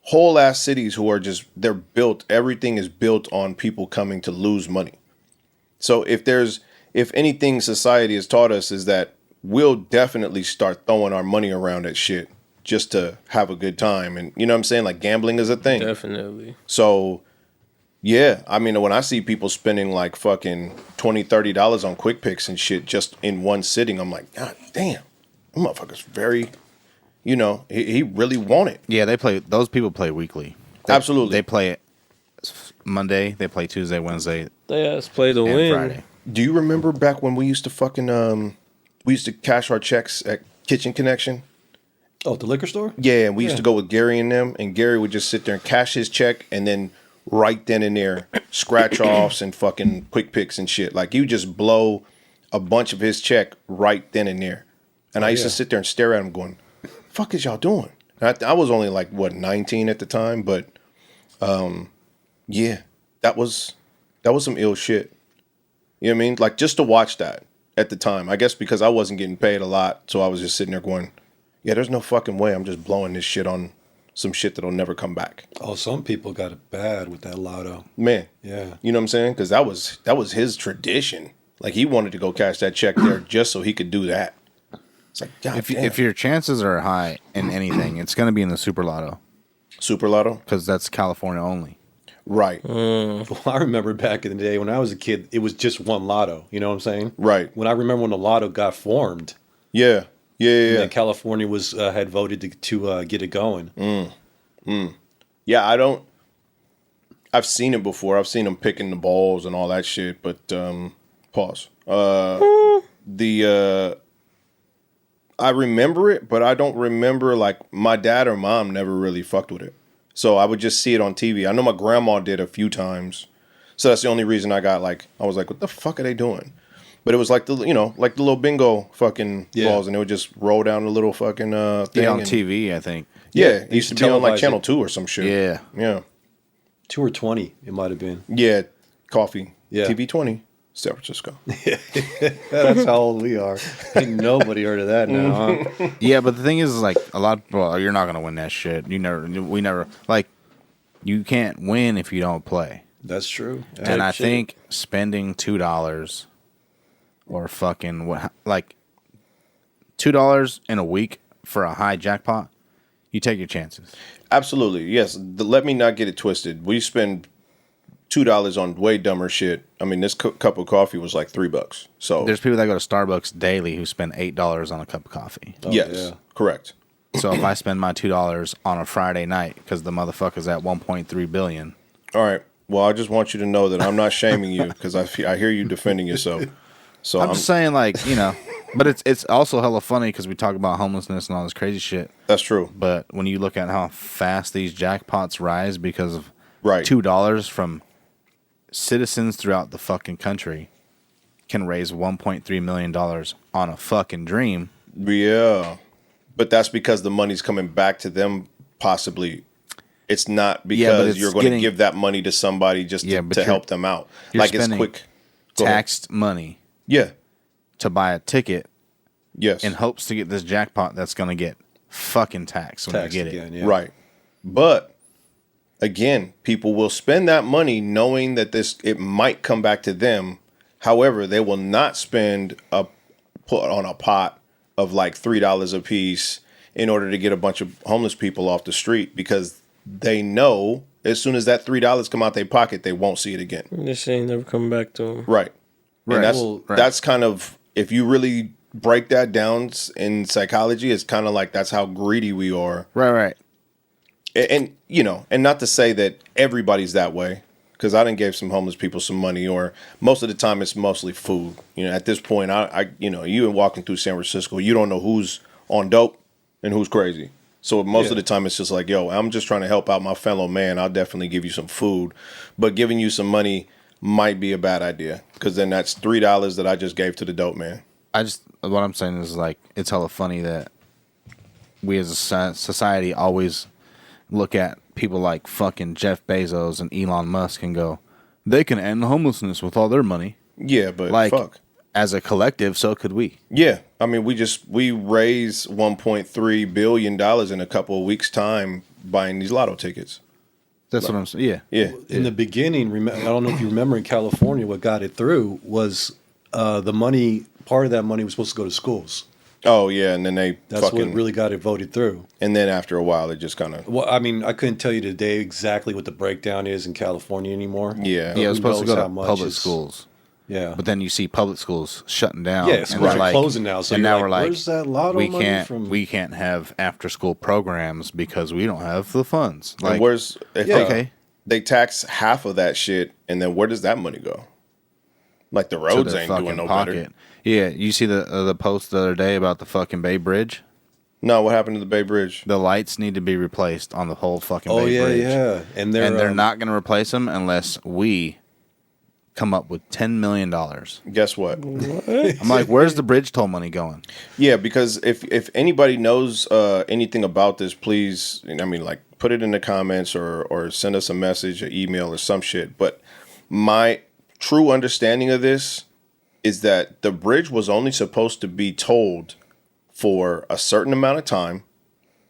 whole ass cities who are just, they're built, everything is built on people coming to lose money. So if anything society has taught us is that we'll definitely start throwing our money around at shit just to have a good time. And you know what I'm saying? Like gambling is a thing. Definitely. So yeah, I mean, when I see people spending like fucking $20, $30 on quick picks and shit just in one sitting, I'm like, God damn, that motherfucker's very, he really want it. Yeah, those people play weekly. Absolutely. They play it Monday, they play Tuesday, Wednesday, They ass play to and win. Friday. Do you remember back when we used to fucking, we used to cash our checks at Kitchen Connection? Oh, the liquor store? Yeah, and we used to go with Gary and them, and Gary would just sit there and cash his check, and then right then and there, scratch offs and fucking quick picks and shit. Like, you just blow a bunch of his check right then and there. And I used to sit there and stare at him going, fuck is y'all doing? And I was only like, 19 at the time, but yeah, that was some ill shit. You know what I mean? Like, just to watch that at the time. I guess because I wasn't getting paid a lot, so I was just sitting there going, yeah, there's no fucking way I'm just blowing this shit on some shit that'll never come back. Oh, some people got it bad with that lotto. Man. Yeah. You know what I'm saying? Because that was his tradition. Like, he wanted to go cash that check there just so he could do that. It's like, God If your chances are high in anything, it's going to be in the Super Lotto. Super Lotto? Because that's California only. Right. Well, I remember back in the day when I was a kid, it was just one lotto. You know what I'm saying? Right. When I remember when the lotto got formed. Yeah. And then California had voted to get it going. Yeah, I've seen it before. I've seen them picking the balls and all that shit, but pause. I remember it, but I don't remember, like, my dad or mom never really fucked with it. So I would just see it on TV. I know my grandma did a few times. So that's the only reason I was like, what the fuck are they doing? But it was like the little bingo fucking balls, and it would just roll down the little fucking thing. Yeah, on TV, I think. Yeah, it used to be on like televise Channel it. 2 or some shit. Yeah. Yeah. 2 or 20, it might have been. Yeah, coffee. Yeah. TV 20, San Francisco. That's how old we are. Ain't nobody heard of that now, huh? Yeah, but the thing is, like, a lot of people, you're not going to win that shit. We never, like, you can't win if you don't play. That's true. And I think spending $2 or fucking, like, $2 in a week for a high jackpot, you take your chances. Absolutely, yes. Let me not get it twisted. We spend $2 on way dumber shit. I mean, this cup of coffee was like $3. So There's people that go to Starbucks daily who spend $8 on a cup of coffee. yes, correct. So if I spend my $2 on a Friday night because the motherfucker's at 1.3 billion. All right. Well, I just want you to know that I'm not shaming you because I hear you defending yourself. So I'm just saying, like, you know, but it's also hella funny because we talk about homelessness and all this crazy shit. That's true. But when you look at how fast these jackpots rise because of Right. $2 from citizens throughout the fucking country can raise $1.3 million on a fucking dream. Yeah. But that's because the money's coming back to them, possibly. It's not because you're going to give that money to somebody just to help them out. Like, it's quick. Taxed money. Yeah. To buy a ticket. Yes. In hopes to get this jackpot that's going to get fucking taxed when you get again, it. yeah. Right. But again, people will spend that money knowing that it might come back to them. However, they will not put on a pot of like $3 a piece in order to get a bunch of homeless people off the street because they know as soon as that $3 come out their pocket, they won't see it again. This shit ain't never coming back to them. Right. Right. And that's kind of, if you really break that down in psychology, it's kind of like that's how greedy we are. Right. And you know, and not to say that everybody's that way, because I done gave some homeless people some money, or most of the time it's mostly food. You know, at this point, I you walking through San Francisco, you don't know who's on dope and who's crazy. So most of the time it's just like, yo, I'm just trying to help out my fellow man. I'll definitely give you some food, but giving you some money might be a bad idea because then that's $3 that I just gave to the dope man. What I'm saying is, like, it's hella funny that we as a society always look at people like fucking Jeff Bezos and Elon Musk and go, they can end homelessness with all their money. Yeah, but like, fuck. As a collective, so could we. Yeah. I mean, we raised $1.3 billion in a couple of weeks' time buying these lotto tickets. That's what I'm saying. Yeah. Yeah. In the beginning, I don't know if you remember in California, what got it through was the money. Part of that money was supposed to go to schools. Oh yeah, and then That's what really got it voted through. And then after a while, it just kind of. Well, I mean, I couldn't tell you today exactly what the breakdown is in California anymore. Yeah. Yeah, it was supposed to go to much public is- schools. Yeah. But then you see public schools shutting down. Yeah, schools they're are closing now, so and you're now like, we're like, where's that lotto we money can't, from? we can't have after school programs because we don't have the funds. Like, And where's okay, they tax half of that shit, and then where does that money go? Like the to roads their ain't doing fucking no pocket. better. Yeah, you see the post the other day about the fucking Bay Bridge. No, what happened to the Bay Bridge? The lights need to be replaced on the whole fucking Oh Bay yeah, Bridge. yeah, and They're not going to replace them unless we come up with $10 million. Guess what? I'm like, where's the bridge toll money going? Yeah, because if anybody knows anything about this, please, I mean, like, put it in the comments or send us a message, an email, or some shit. But my true understanding of this is that the bridge was only supposed to be tolled for a certain amount of time.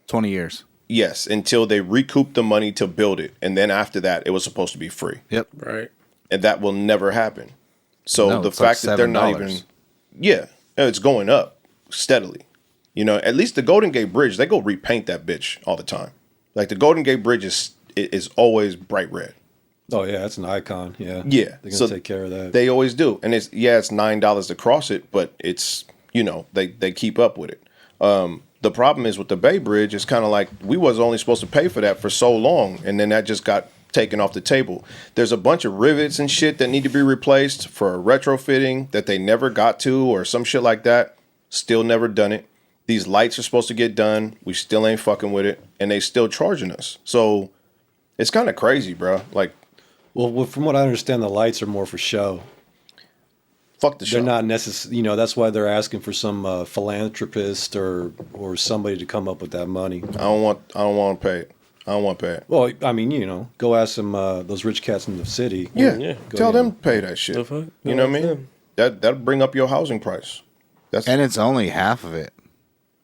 20 years. Yes, until they recouped the money to build it, and then after that, it was supposed to be free. Yep. Right. And that will never happen. So No, the it's like fact that they're not $7. even, yeah, it's going up steadily. You know, at least the Golden Gate Bridge, they go repaint that bitch all the time. Like the Golden Gate Bridge is always bright red. Oh yeah, that's an icon. Yeah, Yeah, they're gonna take care of that. They always do, and it's $9 to cross it, but it's they keep up with it. The problem is with the Bay Bridge, it's kind of like we was only supposed to pay for that for so long, and then that just got taken off the table. There's a bunch of rivets and shit that need to be replaced for retrofitting that they never got to, or some shit like that. Still never done it. These lights are supposed to get done. We still ain't fucking with it, and they still charging us. So it's kind of crazy, bro. Like, well, from what I understand, the lights are more for show. fuck the show. They're not necessary. That's why they're asking for some philanthropist or somebody to come up with that money. I don't want to pay it. I don't want to pay it. Well, I mean, go ask some those rich cats in the city. Yeah, Yeah. tell them to pay that shit. The fuck? You know what I Yeah. mean? That'll bring up your housing price. That's And it's only half of it.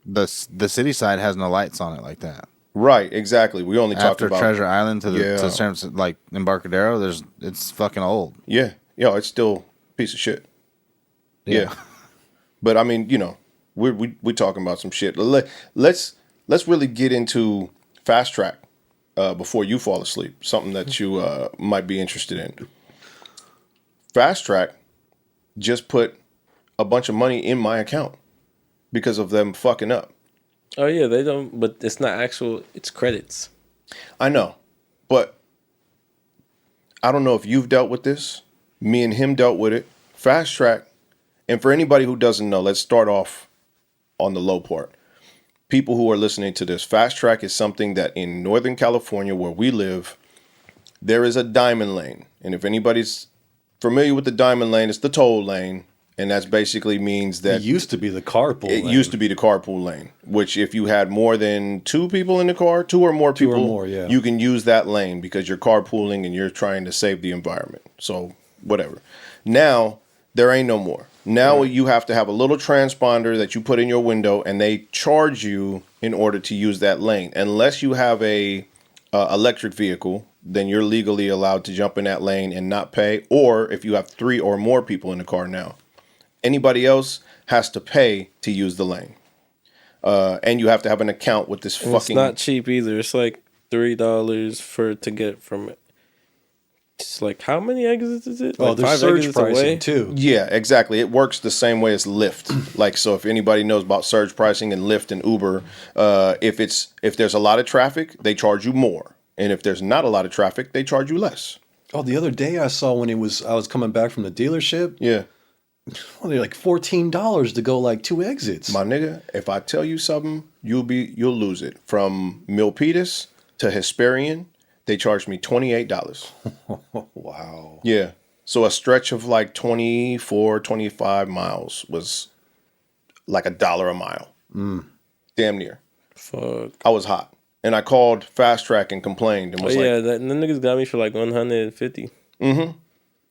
The city side has no lights on it like that. right. Exactly. We only talked After about Treasure Island to Yeah. San Francisco, like Embarcadero, it's fucking old. Yeah, it's still a piece of shit. Yeah. But I mean, we talking about some shit. Let's really get into Fast Track before you fall asleep. Something that you might be interested in. Fast Track just put a bunch of money in my account because of them fucking up. Oh yeah, they don't. But it's not actual. It's credits. I know, but I don't know if you've dealt with this. Me and him dealt with it. Fast Track, and for anybody who doesn't know, let's start off on the low part. People who are listening to this, Fast Track is something that in Northern California, where we live, there is a diamond lane. And if anybody's familiar with the diamond lane, it's the toll lane. And that basically means that It used to be the carpool. it lane. used to be the carpool lane, which if you had more than two people in the car, two or more people, more, yeah. you can use that lane because you're carpooling and you're trying to save the environment. So whatever. Now, there ain't no more. Now you have to have a little transponder that you put in your window and they charge you in order to use that lane. Unless you have a electric vehicle, then you're legally allowed to jump in that lane and not pay. Or if you have 3 or more people in the car now. Anybody else has to pay to use the lane. And you have to have an account with this And fucking... It's not cheap either. It's like $3 to get from it. It's like how many exits is it? Oh, Like there's 5 surge exits pricing away? too. Yeah, exactly. It works the same way as Lyft. Like, so if anybody knows about surge pricing and Lyft and Uber, if there's a lot of traffic, they charge you more. And if there's not a lot of traffic, they charge you less. Oh, the other day I saw when I was coming back from the dealership. Yeah. Well, they're like $14 to go like 2 exits. My nigga, if I tell you something, you'll lose it. From Milpitas to Hesperian, they charged me $28. Wow. Yeah. So a stretch of like 24, 25 miles was like $1 a mile. Damn near. Fuck. I was hot. And I called Fast Track and complained and Oh was yeah, like, that the niggas got me for like 150.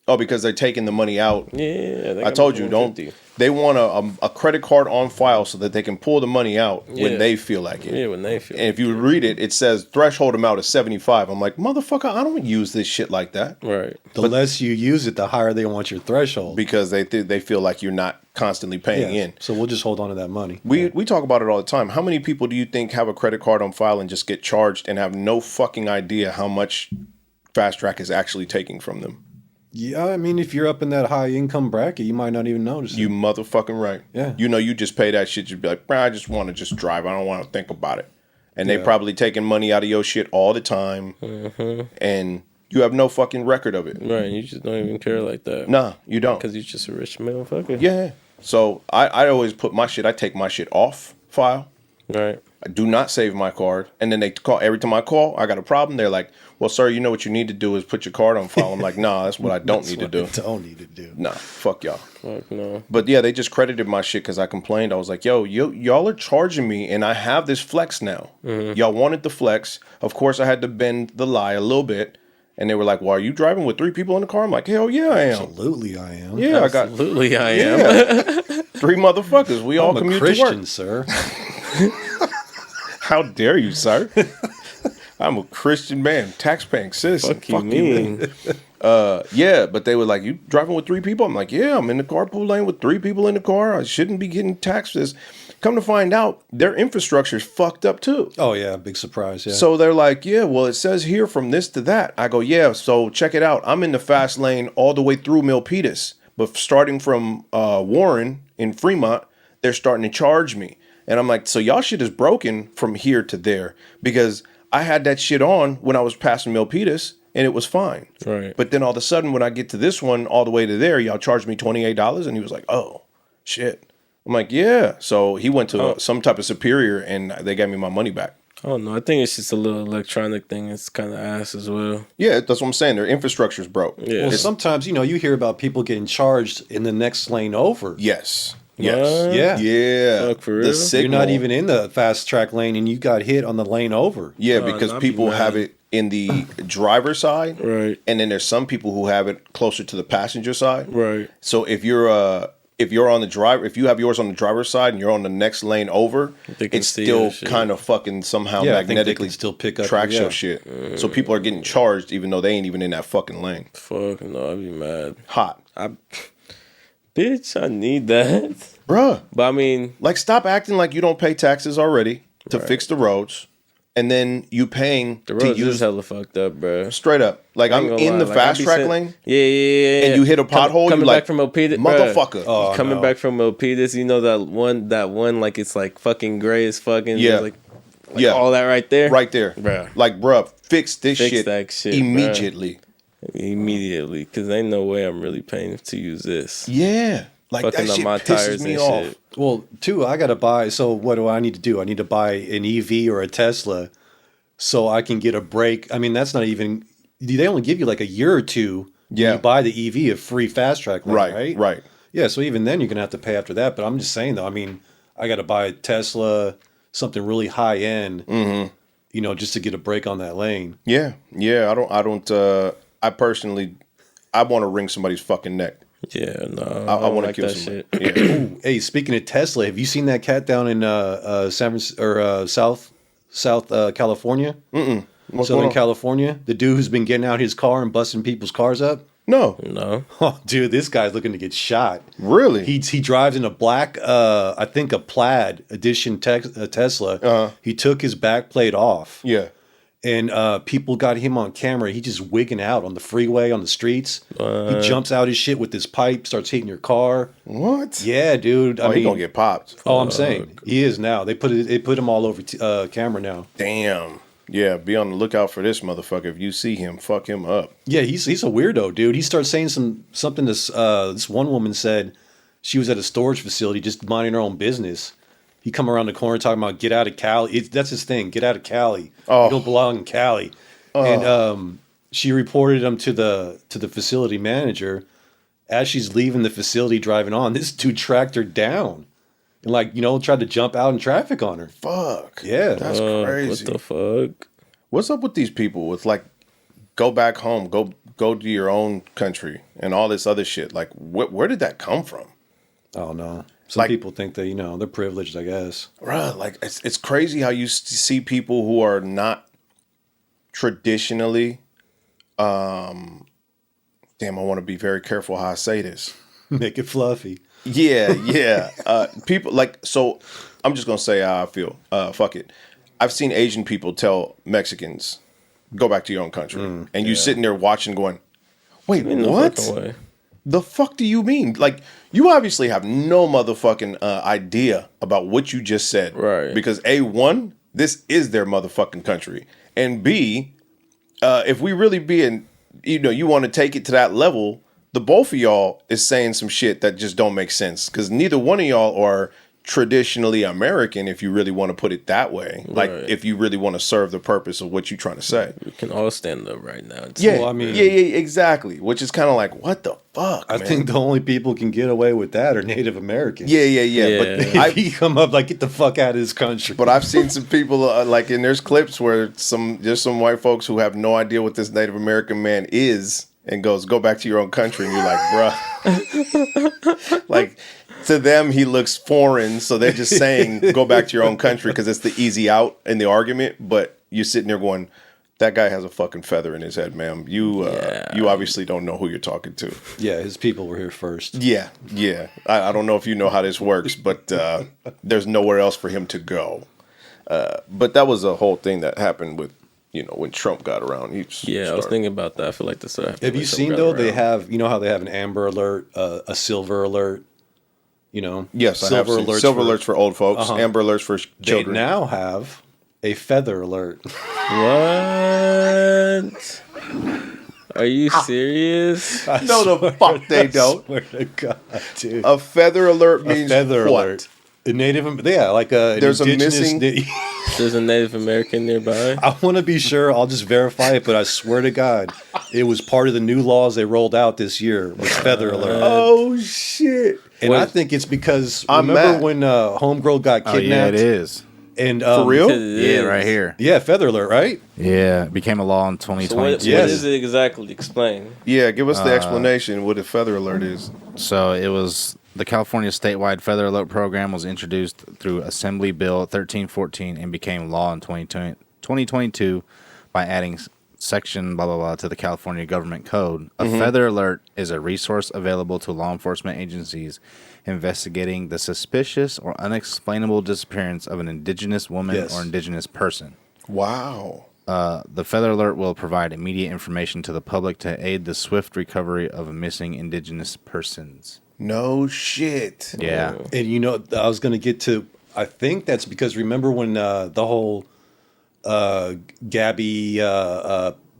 Oh, because they're taking the money out. Yeah, I told you, don't. They want a credit card on file so that they can pull the money out when they feel like it. Yeah, when they feel. And if you read it, it says threshold amount is 75. I'm like, motherfucker, I don't use this shit like that. Right. The less you use it, the higher they want your threshold. Because they feel like you're not constantly paying in. So we'll just hold on to that money. We talk about it all the time. How many people do you think have a credit card on file and just get charged and have no fucking idea how much Fast Track is actually taking from them? Yeah, I mean, if you're up in that high income bracket, you might not even notice You it. motherfucking right. Yeah. You know, you just pay that shit. You'd be like, I just want to just drive. I don't want to think about it. And they probably taking money out of your shit all the time. And you have no fucking record of it. Right. You just don't even care like that. Nah, you don't. Because you're just a rich motherfucker. Yeah. So I always put my shit, I take my shit off file. Right. I do not save my card. And then they call, every time I call, I got a problem. They're like, well, sir, you know what you need to do is put your card on file. I'm like, nah, that's what I don't need to do. Don't need to do. Nah, fuck y'all. Fuck no. But yeah, they just credited my shit because I complained. I was like, y'all are charging me and I have this flex now. Y'all wanted the flex. Of course, I had to bend the lie a little bit. And they were like, well, are you driving with 3 people in the car? I'm like, hell yeah, I am. Absolutely, I am. Yeah, Absolutely, I am. Yeah. 3 motherfuckers. We all I'm a commute Christian, to work. sir. How dare you, sir? I'm a Christian man, tax-paying citizen. Fuck you mean? Yeah, but they were like, you driving with 3 people? I'm like, yeah, I'm in the carpool lane with 3 people in the car. I shouldn't be getting taxed for this. Come to find out, their infrastructure is fucked up too. Oh, yeah, big surprise, yeah. So they're like, yeah, well, it says here from this to that. I go, yeah, so check it out. I'm in the fast lane all the way through Milpitas. But starting from Warren in Fremont, they're starting to charge me. And I'm like, so y'all shit is broken from here to there. Because I had that shit on when I was passing Milpitas, and it was fine. Right. But then all of a sudden, when I get to this one all the way to there, y'all charged me $28. And he was like, oh, shit. I'm like, yeah. So he went to some type of superior, and they gave me my money back. Oh, no. I think it's just a little electronic thing. It's kind of ass as well. Yeah, that's what I'm saying. Their infrastructure's broke. Yeah. Well, sometimes, you hear about people getting charged in the next lane over. Yes. What? Yes. Yeah. Yeah. Fuck, for real? The You're signal. not even in the fast track lane and you got hit on the lane over. Yeah, because I'd be people mad. have it in the driver's side. Right. And then there's some people who have it closer to the passenger side. Right. So if you're on the driver, if you have yours on the driver's side and you're on the next lane over, They can it's see still your shit. kind of fucking somehow Yeah, I think they magnetically can still pick up tracks your- your shit. So people are getting charged even though they ain't even in that fucking lane. Fuck no. I'd be mad. Hot. Bitch, I need that. Bruh. But I mean, Like, stop acting like you don't pay taxes already to fix the roads, and then you paying the to roads is use hella fucked up, bro. straight up. Like, I'm in the fast track lane, Yeah. and you hit a pothole, Coming you back like, from Milpitas, motherfucker. Oh, coming no. back from Milpitas, you know that one, like it's like fucking gray as fucking. Yeah. Like Yeah, all that right there. right there. Bruh. Like, bruh, fix this Fix shit, that shit, immediately. Immediately, because ain't no way I'm really paying to use this. Yeah. Like, Fucking that on shit my pisses tires me and off. shit. Well, too, I got to buy. So what do I need to do? I need to buy an EV or a Tesla so I can get a break. I mean, that's not even, they only give you like a year or two. When Yeah. you buy the EV, a free fast track lane, Right, right. Yeah. So even then you're going to have to pay after that. But I'm just saying though, I mean, I got to buy a Tesla, something really high end, just to get a break on that lane. Yeah, yeah. I personally, I want to wring somebody's fucking neck. Yeah, no, I want to like kill that somebody. shit. Yeah. Ooh, hey, speaking of Tesla, have you seen that cat down in San Francisco or South California? What's Southern going on? California. The dude who's been getting out his car and busting people's cars up. No, No, Oh, dude, this guy's looking to get shot. really. He drives in a black, I think a plaid edition Tesla. He took his back plate off, Yeah. and people got him on camera. He just wigging out on the freeway, on the streets. He jumps out his shit with his pipe, starts hitting your car. What? Yeah, dude. Oh, he gonna get popped. Oh, I'm saying he is now. They put him all over camera now. Damn. Yeah, be on the lookout for this motherfucker. If you see him, fuck him up. Yeah, he's a weirdo, dude. He starts saying something. This one woman said she was at a storage facility just minding her own business. He come around the corner talking about get out of Cali. That's his thing. Get out of Cali. Oh. You don't belong in Cali. And she reported him to the facility manager. As she's leaving the facility, driving on, this dude tracked her down and tried to jump out in traffic on her. Fuck. Yeah. That's crazy. what the fuck? What's up with these people with like go back home, go to your own country, and all this other shit. Like, where did that come from? I don't know. Some people think that, they're privileged, I guess. Right. Like, it's crazy how you see people who are not traditionally, damn, I want to be very careful how I say this. Make it fluffy. Yeah. People so I'm just going to say how I feel. Fuck it. I've seen Asian people tell Mexicans, go back to your own country. And you sitting there watching going, wait, what? The fuck do you mean? Like, you obviously have no motherfucking idea about what you just said. Right. Because A1, this is their motherfucking country. And B, if we really being, you want to take it to that level, the both of y'all is saying some shit that just don't make sense. Because neither one of y'all are traditionally American, if you really want to put it that way. Like, if you really want to serve the purpose of what you're trying to say. We can all stand up right now. Yeah, exactly. Which is kind of like, what the fuck, I think the only people can get away with that are Native Americans. Yeah. But if you come up like, get the fuck out of this country. But I've seen some people, and there's clips where there's some white folks who have no idea what this Native American man is and goes, go back to your own country. And you're like, bruh. Like, to them, he looks foreign, so they're just saying, go back to your own country because it's the easy out in the argument. But you're sitting there going, that guy has a fucking feather in his head, ma'am. You obviously don't know who you're talking to. Yeah, his people were here first. Yeah. I don't know if you know how this works, but there's nowhere else for him to go. But that was a whole thing that happened with, when Trump got around. I was thinking about that. I feel like this. Have you seen, though, they have, how they have an amber alert, a silver alert? Yes, silver alerts. Silver alerts for old folks, amber alerts for children. They now have a feather alert. What? Are you serious? No, the fuck they don't. I swear to God, dude. A feather alert means feather what? alert. A Native, like a there's indigenous, a missing. There's a Native American nearby. I want to be sure. I'll just verify it, but I swear to God, it was part of the new laws they rolled out this year. Was feather alert? Oh shit! And I think it's because remember when Homegirl got kidnapped? Yeah, it is. And for real? Yeah, right here. Yeah, feather alert, right? Yeah, it became a law in 2020. So what is it exactly? Explain. Yeah, give us the explanation what a feather alert is. So it was the California statewide feather alert program was introduced through Assembly Bill 1314 and became law in 2022 by adding section blah blah blah to the California Government Code. A feather alert is a resource available to law enforcement agencies investigating the suspicious or unexplainable disappearance of an indigenous woman or indigenous person. Wow. The feather alert will provide immediate information to the public to aid the swift recovery of missing indigenous persons. No shit. Yeah. And I was going to get to, I think that's because remember when the whole Gabby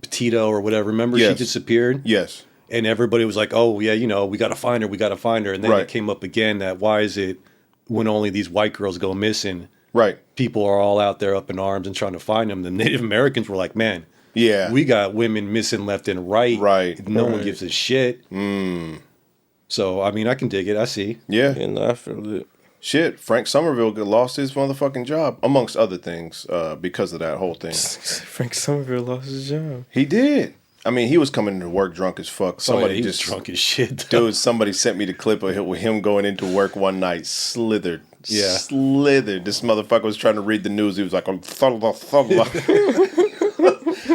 Petito or whatever, remember she disappeared? Yes. And everybody was like, oh, yeah, we got to find her. And then it came up again that why is it when only these white girls go missing, people are all out there up in arms and trying to find them. The Native Americans were like, man, we got women missing left and right. No one gives a shit. So, I mean, I can dig it. I see. Yeah. And I feel it. Shit, Frank Somerville lost his motherfucking job, amongst other things, because of that whole thing. Frank Somerville lost his job. He did. I mean, he was coming to work drunk as fuck. Somebody was drunk as shit. Dude, somebody sent me the clip of with him going into work one night, slithered. Yeah. Slithered. This motherfucker was trying to read the news. He was like, I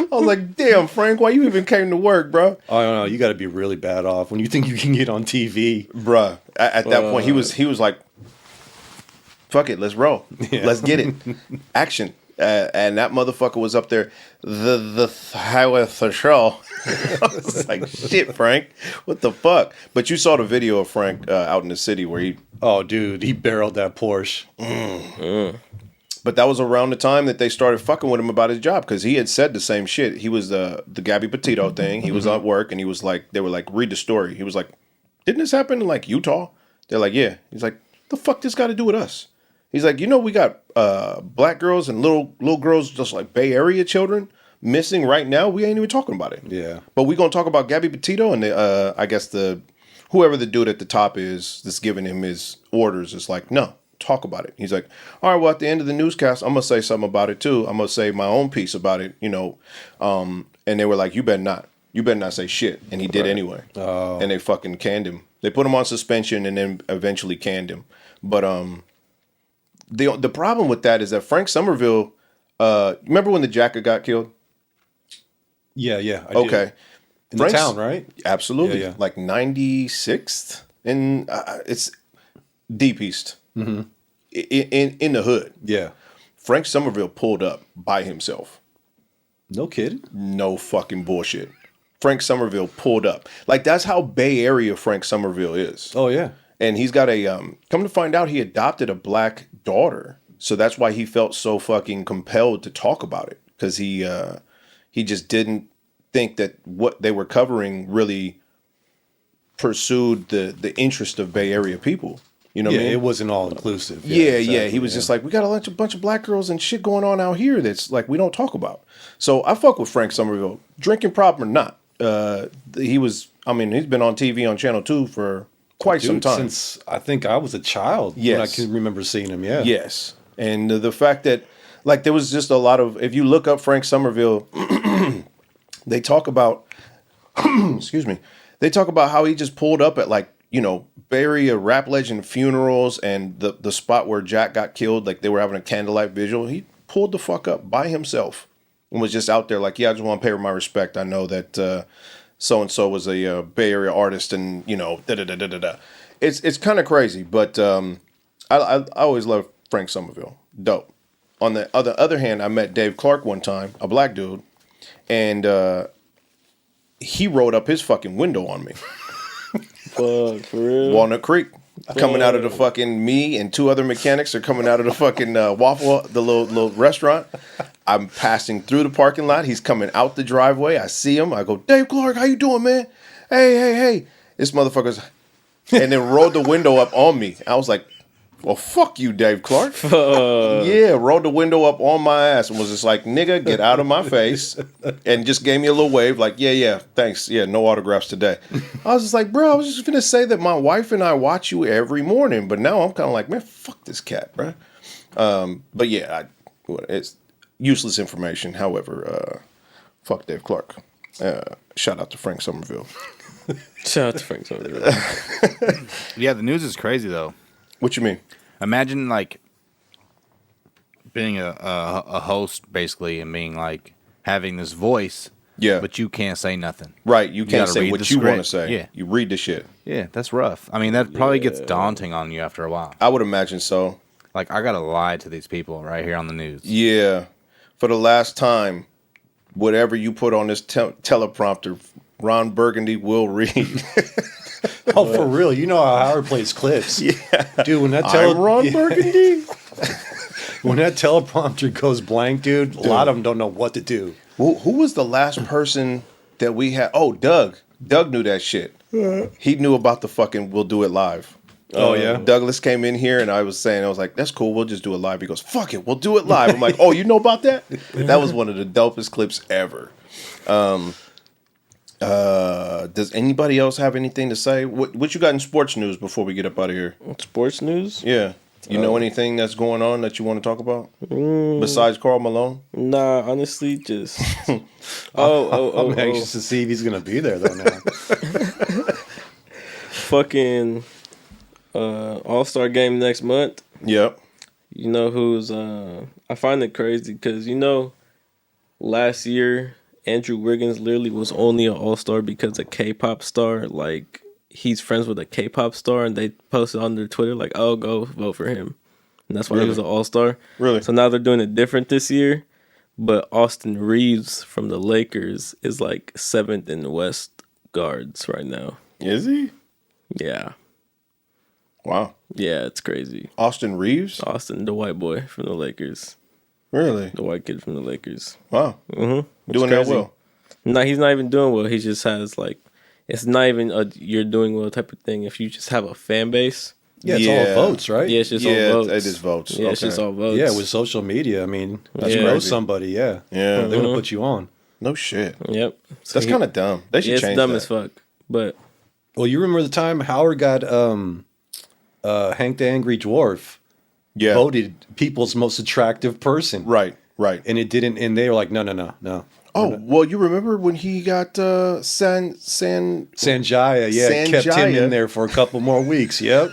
was like, damn, Frank, why you even came to work, bro? I don't know. You got to be really bad off when you think you can get on TV. Bruh, at that point, he was like, fuck it, let's roll. Yeah. Let's get it. Action. And that motherfucker was up there, the highway for sure. I was like, shit, Frank, what the fuck? But you saw the video of Frank out in the city where he... Oh, dude, he barreled that Porsche. But that was around the time that they started fucking with him about his job because he had said the same shit. He was the Gabby Petito thing. He was at work and he was like, they were like, read the story. He was like, didn't this happen in like Utah? They're like, yeah. He's like, the fuck this got to do with us? He's like, we got black girls and little girls, just like Bay Area children, missing right now. We ain't even talking about it. Yeah. But we gonna talk about Gabby Petito and I guess whoever the dude at the top is that's giving him his orders is like, no, talk about it. He's like, all right, well, at the end of the newscast, I'm gonna say something about it too. I'm gonna say my own piece about it. and they were like, you better not say shit, and he did anyway. Oh. And they fucking canned him. They put him on suspension and then eventually canned him. But the problem with that is that Frank Somerville, remember when the Jacker got killed? Yeah, I do. Okay. In the town, right? Absolutely. Yeah. Like 96th, and it's deep east. Mm-hmm. In the hood. Yeah. Frank Somerville pulled up by himself. No kidding. No fucking bullshit. Frank Somerville pulled up. Like, that's how Bay Area Frank Somerville is. Oh, yeah. And he's got a, come to find out, he adopted a black daughter. So that's why he felt so fucking compelled to talk about it. Because he just didn't think that what they were covering really pursued the interest of Bay Area people. You know what I mean? It wasn't all inclusive. Yeah. Exactly, He was just like, we got a bunch of black girls and shit going on out here that's like we don't talk about. So I fuck with Frank Somerville, drinking problem or not. He's been on TV on Channel 2 for quite some time. Since I think I was a child. Yes. When I can remember seeing him, yeah. Yes. And the fact that, like, there was just a lot of, if you look up Frank Somerville, they talk about, excuse me, they talk about how he just pulled up at, like, you know, Bay Area rap legend funerals and the spot where Jack got killed, like they were having a candlelight vigil. He pulled the fuck up by himself and was just out there like, yeah, I just want to pay her my respect. I know that so-and-so was a Bay Area artist and, you know, da-da-da-da-da-da. It's kind of crazy, but I always loved Frank Somerville. Dope. On the other hand, I met Dave Clark one time, a black dude, and he rolled up his fucking window on me. Fuck, for real? Walnut Creek. Coming out of the fucking, me and two other mechanics are coming out of the fucking Waffle, the little restaurant. I'm passing through the parking lot. He's coming out the driveway. I see him. I go, Dave Clark, how you doing, man? Hey. This motherfucker's, and then rolled the window up on me. I was like, well, fuck you, Dave Clark. Yeah, rolled the window up on my ass and was just like, nigga, get out of my face. And just gave me a little wave like, yeah, thanks. Yeah, no autographs today. I was just like, bro, I was just going to say that my wife and I watch you every morning. But now I'm kind of like, man, fuck this cat, bro. But yeah, it's useless information. However, fuck Dave Clark. Shout out to Frank Somerville. Shout out to Frank Somerville. Yeah, the news is crazy, though. What you mean? Imagine, like, being a host, basically, and being, like, having this voice, Yeah. but you can't say nothing. Right, you can't gotta say read what the you want to script. say. Yeah. You read the shit. Yeah, that's rough. I mean, that probably gets daunting on you after a while. I would imagine so. Like, I gotta lie to these people right here on the news. Yeah. For the last time, whatever you put on this teleprompter, Ron Burgundy will read. Oh, for real? You know how Howard plays clips. Yeah. Dude, when that I'm Ron Burgundy. when that teleprompter goes blank, dude, a lot of them don't know what to do. Who was the last person that we had? Oh, Doug. Doug knew that shit. He knew about the fucking we'll do it live. Oh, yeah? Douglas came in here and I was like, that's cool. We'll just do it live. He goes, fuck it. We'll do it live. I'm like, oh, you know about that? That was one of the dopest clips ever. Does anybody else have anything to say? What you got in sports news before we get up out of here? Sports news? Yeah. You know anything that's going on that you want to talk about? Besides Karl Malone? Nah, honestly, just... I'm anxious to see if he's going to be there, though, now. Fucking All-Star game next month. Yep. You know who's... I find it crazy because, you know, last year... Andrew Wiggins literally was only an All-Star because a K-pop star, like, he's friends with a K-pop star, and they posted on their Twitter, like, oh, go vote for him. And that's why he was an All-Star. Really? So now they're doing it different this year, but Austin Reeves from the Lakers is, like, 7th in the West guards right now. Is he? Yeah. Wow. Yeah, it's crazy. Austin Reeves? Austin, the white boy from the Lakers. Really? The white kid from the Lakers. Wow. Mm-hmm. Doing that well. No, he's not even doing well. He just has, like, it's not even a you're doing well type of thing. If you just have a fan base. Yeah, it's all votes, right? Yeah, it's just all votes. It is votes. Yeah, it's just all votes. Yeah, with social media, I mean, you know somebody, yeah. Yeah. They're going to put you on. No shit. Yep. So That's kind of dumb. They should change that. It's dumb as fuck. But Well, you remember the time Howard got Hank the Angry Dwarf voted people's most attractive person. Right. And it didn't, and they were like, no. Oh, well, you remember when he got Sanjaya, yeah, kept him Sanjaya. in there for a couple more weeks. Yep.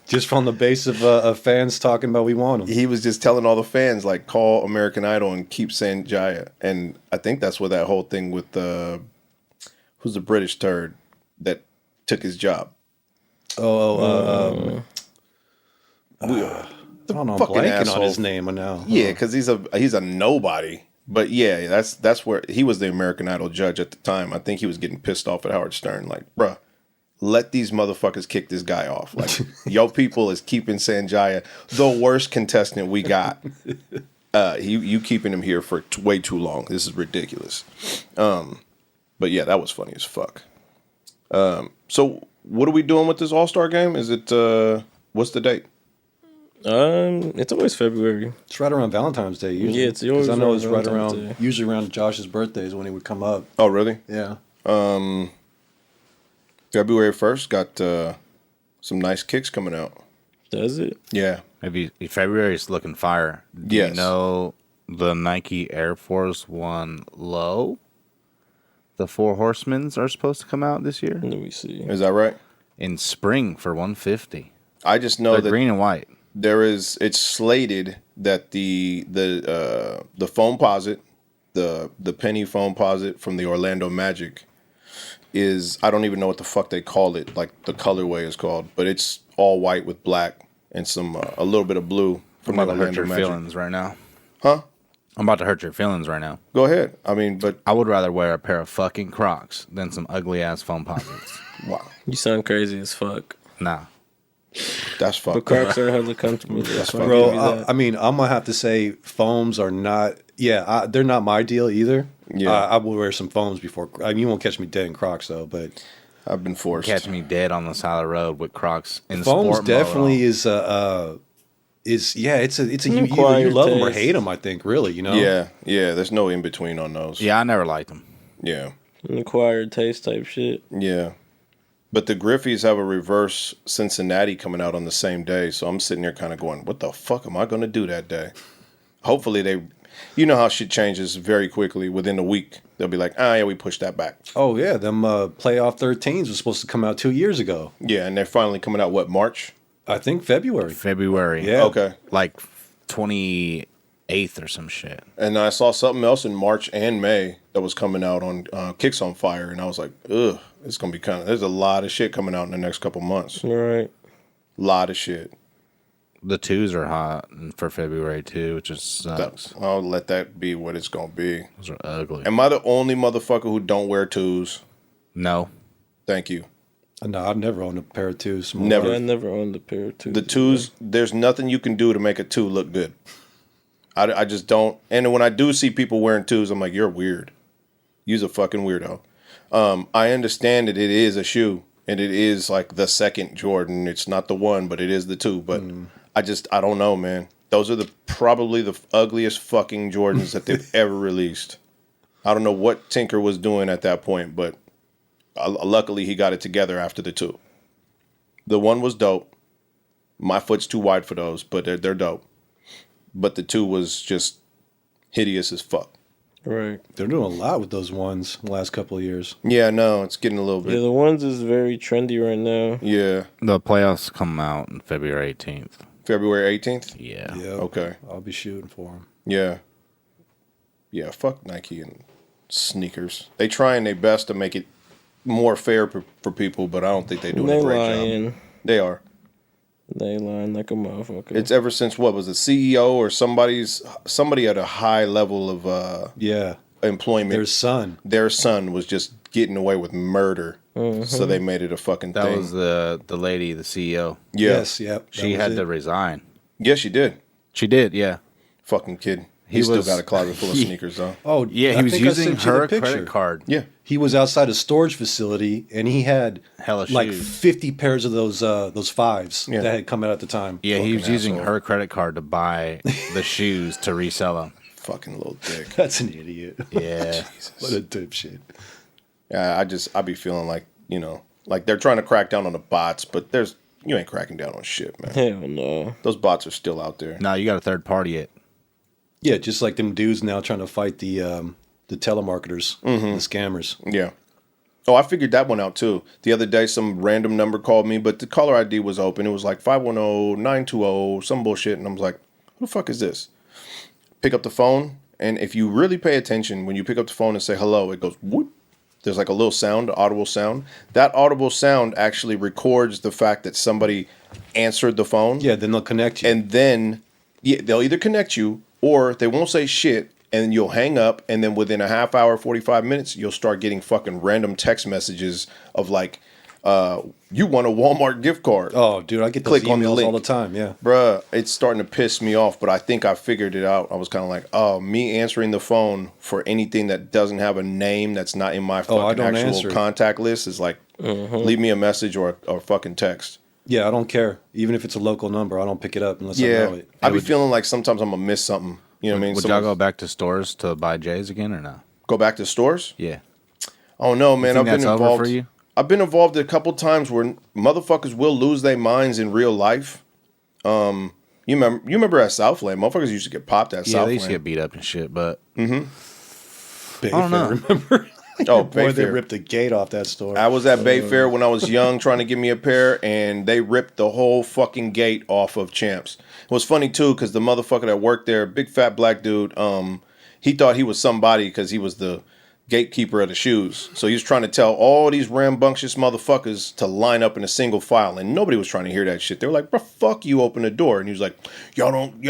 Just from the base of fans talking about we want him. He was just telling all the fans, like, call American Idol and keep Sanjaya. And I think that's where that whole thing with who's the British turd that took his job. I don't know, I'm fucking blanking asshole. on his name now. Yeah, because he's a nobody. But yeah, that's where he was the American Idol judge at the time. I think he was getting pissed off at Howard Stern. Like, bruh, let these motherfuckers kick this guy off. Like, yo people is keeping Sanjaya, the worst contestant we got. You keeping him here for way too long. This is ridiculous. But yeah, that was funny as fuck. So what are we doing with this All-Star game? Is it what's the date? It's always February. It's right around Valentine's Day usually. Yeah, it's always I know around it's right Valentine's around, Day. usually around Josh's birthdays when he would come up. Oh, really? Yeah. February 1st got some nice kicks coming out. Does it? Yeah. Maybe February's looking fire. Do Yes. you know the Nike Air Force One low? The Four Horsemen's are supposed to come out this year Let me see. Is that right? in spring for 150. I just know They're that green and white. it's slated that the foamposite, the penny foamposite from the Orlando Magic is, I don't even know what the fuck they call it, like the colorway is called, but it's all white with black and some a little bit of blue from I'm the about to hurt Orlando your Magic. feelings right now. Huh? I'm about to hurt your feelings right now. Go ahead. I mean, but I would rather wear a pair of fucking Crocs than some ugly ass foam posits. wow, You sound crazy as fuck. Nah. that's But fucked up. Crocs are hella comfortable. That's I'll fine. give Bro, you that. I mean, I'm going to have to say foams are not, they're not my deal either. Yeah. I will wear some foams before. I mean, you won't catch me dead in Crocs, though, but I've been forced. Catch me dead on the side of the road with Crocs in foams sport definitely mode. it's a you either acquired you love them or taste. hate them, I think, really, you know? Yeah, there's no in between on those. Yeah, I never liked them. Yeah. An acquired taste type shit. Yeah. But the Griffies have a reverse Cincinnati coming out on the same day. So I'm sitting there kind of going, what the fuck am I going to do that day? Hopefully you know how shit changes very quickly within a week. They'll be like, yeah, we pushed that back. Oh, yeah, them playoff 13s was supposed to come out 2 years ago. Yeah. And they're finally coming out, what, March? I think February. February. Yeah. Okay. Like 28th or some shit. And I saw something else in March and May that was coming out on Kicks on Fire. And I was like, ugh, it's going to be there's a lot of shit coming out in the next couple months. Right. Lot of shit. The twos are hot for February too, which just sucks. I'll let that be what it's going to be. Those are ugly. Am I the only motherfucker who don't wear twos? No. Thank you. No, I've never owned a pair of twos. Never. Yeah, I never owned a pair of twos. The twos, there's nothing you can do to make a two look good. I just don't. And when I do see people wearing twos, I'm like, you're weird. You's a fucking weirdo. I understand that it is a shoe, and it is like the second Jordan. It's not the one, but it is the two. But I don't know, man. Those are probably the ugliest fucking Jordans that they've ever released. I don't know what Tinker was doing at that point, but luckily he got it together after the two. The one was dope. My foot's too wide for those, but they're dope. But the two was just hideous as fuck. Right. They're doing a lot with those ones the last couple of years. Yeah, no, it's getting a little Yeah, bit. the ones is very trendy right now. Yeah, The playoffs come out on February 18th. February 18th. Yeah. Yeah. Okay. I'll be shooting for them. Yeah. Yeah, fuck Nike and sneakers. They trying their best to make it more fair for people, but I don't think they doing They a great lying. job. They are. They lying like a motherfucker. It's ever since what was it, CEO or somebody at a high level of Yeah. employment. Their son. Their son was just getting away with murder, so they made it a fucking That thing. was the lady, the CEO. Yeah. Yes, yep. that She was had it. to resign. Yes, she did. She did, yeah. Fucking kid. He He still was- got a closet full of sneakers though. Oh, Yeah, I he was think I using sent you the her picture. credit card. Yeah. He was outside a storage facility, and he had Hella like shoes. 50 pairs of those fives Yeah. that had come out at the time. Yeah, he was Fucking using asshole. her credit card to buy the shoes to resell them. Fucking little dick. That's an idiot. Yeah. What a dipshit. Yeah, I be feeling like, like they're trying to crack down on the bots, but you ain't cracking down on shit, man. Hell no. Those bots are still out there. No, you got a third party it. Yeah, just like them dudes now trying to fight the the telemarketers, the scammers. Yeah. Oh, I figured that one out too. The other day, some random number called me, but the caller ID was open. It was like 510-920, some bullshit. And I was like, who the fuck is this? Pick up the phone. And if you really pay attention, when you pick up the phone and say hello, it goes whoop. There's like a little sound, audible sound. That audible sound actually records the fact that somebody answered the phone. Yeah, then they'll connect you. And then they'll either connect you or they won't say shit. And you'll hang up, and then within a half hour, 45 minutes, you'll start getting fucking random text messages of like, you want a Walmart gift card. Oh, dude, I get those Click on the emails link. all the time, yeah. Bruh, it's starting to piss me off, but I think I figured it out. I was kind of like, oh, me answering the phone for anything that doesn't have a name that's not in my fucking actual contact list is like, leave me a message or fucking text. Yeah, I don't care. Even if it's a local number, I don't pick it up unless I know it. I be feeling like sometimes I'm going to miss something. You know what I mean? Would y'all go back to stores to buy J's again or no? Go back to stores? Yeah. Oh no, man! I've been involved. Over for you? I've been involved a couple times where motherfuckers will lose their minds in real life. You remember at Southland, motherfuckers used to get popped at Southland. Yeah, they used to get beat up and shit, but Bayfair, I don't know. remember? Oh, Boy, they Bayfair. ripped the gate off that store. I was at Bayfair when I was young trying to get me a pair, and they ripped the whole fucking gate off of Champs. It was funny, too, because the motherfucker that worked there, big fat black dude, he thought he was somebody because he was the gatekeeper of the shoes. So he was trying to tell all these rambunctious motherfuckers to line up in a single file, and nobody was trying to hear that shit. They were like, bro, fuck you, open the door. And he was like, you don't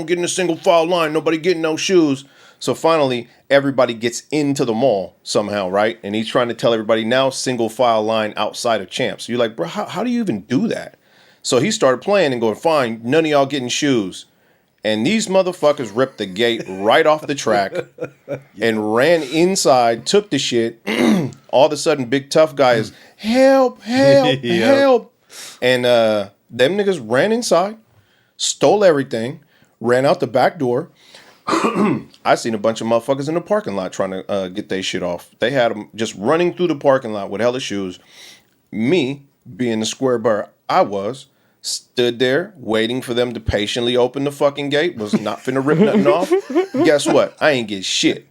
get in a single file line. Nobody getting no shoes. So finally, everybody gets into the mall somehow, right? And he's trying to tell everybody now single file line outside of Champs. You're like, bro, how do you even do that? So he started playing and going, fine, none of y'all getting shoes. And these motherfuckers ripped the gate right off the track and ran inside, took the shit. All of a sudden, big tough guy is, help, help, help. And them niggas ran inside, stole everything, ran out the back door. I seen a bunch of motherfuckers in the parking lot trying to get their shit off. They had them just running through the parking lot with hella shoes. Me, being the square burr I was, stood there waiting for them to patiently open the fucking gate. Was not finna rip nothing off. Guess what? I ain't get shit.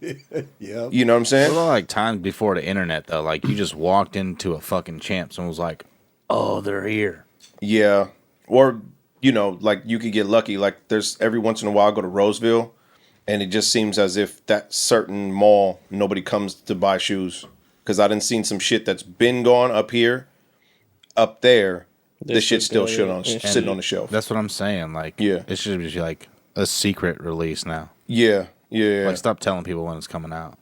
Yeah. You know what I'm saying? It was like times before the internet, though. Like, you just walked into a fucking Champs and was like, oh, they're here. Yeah. Or, like you could get lucky. Like there's every once in a while I go to Roseville and it just seems as if that certain mall, nobody comes to buy shoes. Because I done seen some shit that's been gone up here, up there. This shit's still sitting on the shelf. That's what I'm saying. Like, Yeah. it should be like a secret release now. Yeah. Like, stop telling people when it's coming out.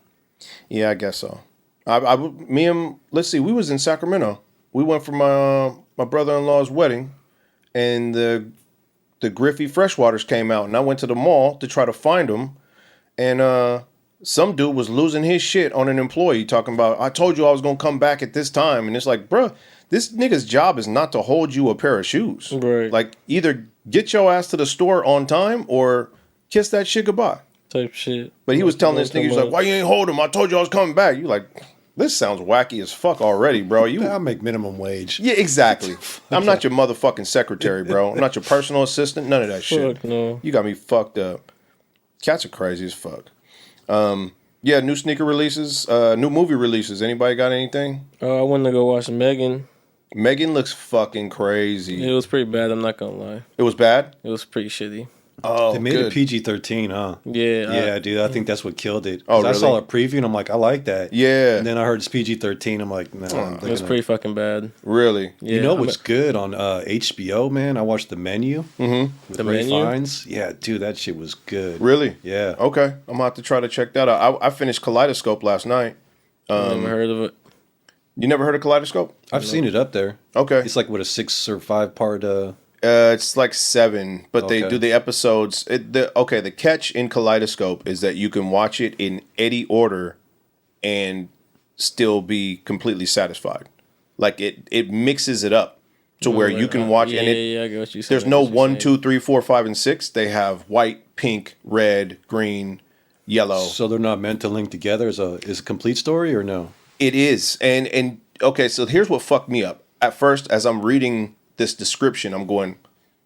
Yeah, I guess so. Let's see, we was in Sacramento. We went for my brother-in-law's wedding, and the Griffey Freshwaters came out, and I went to the mall to try to find them, and some dude was losing his shit on an employee talking about, I told you I was going to come back at this time, and it's like, bruh, this nigga's job is not to hold you a pair of shoes. Right. Like, either get your ass to the store on time or kiss that shit goodbye. Type shit. But he was telling this nigga, he was like, why you ain't hold him? I told you I was coming back. You like, this sounds wacky as fuck already, bro. I make minimum wage. Yeah, exactly. I'm not your motherfucking secretary, bro. I'm not your personal assistant. None of that shit. Fuck no. You got me fucked up. Cats are crazy as fuck. Yeah, new sneaker releases, new movie releases. Anybody got anything? I went to go watch Megan. Megan looks fucking crazy. It was pretty bad, I'm not gonna lie. It was bad? It was pretty shitty. Oh, They made good. it PG-13, huh? Yeah. Yeah, dude, I think that's what killed it. Oh, 'Cause I saw really? a preview and I'm like, I like that. Yeah. And then I heard it's PG-13. I'm like, nah. It was pretty fucking bad. Really? Yeah, You know what's good on HBO, man? I watched The Menu with The Ray Menu? Fiennes. Yeah, dude, that shit was good. Really? Yeah. Okay. I'm going to have to try to check that out. I finished Kaleidoscope last night. I never heard of it. You never heard of Kaleidoscope? I've seen it up there. Okay. It's like, what, a 6 or 5 part... It's like 7, but they Okay. do the episodes. The catch in Kaleidoscope is that you can watch it in any order and still be completely satisfied. Like it mixes it up to where you can watch Yeah, and it. yeah, I get what you're saying. There's no 1, 2, 3, 4, 5, and 6. They have white, pink, red, green, yellow. So they're not meant to link together as a complete story, or no? It is. And okay, so here's what fucked me up. At first, as I'm reading this description, I'm going,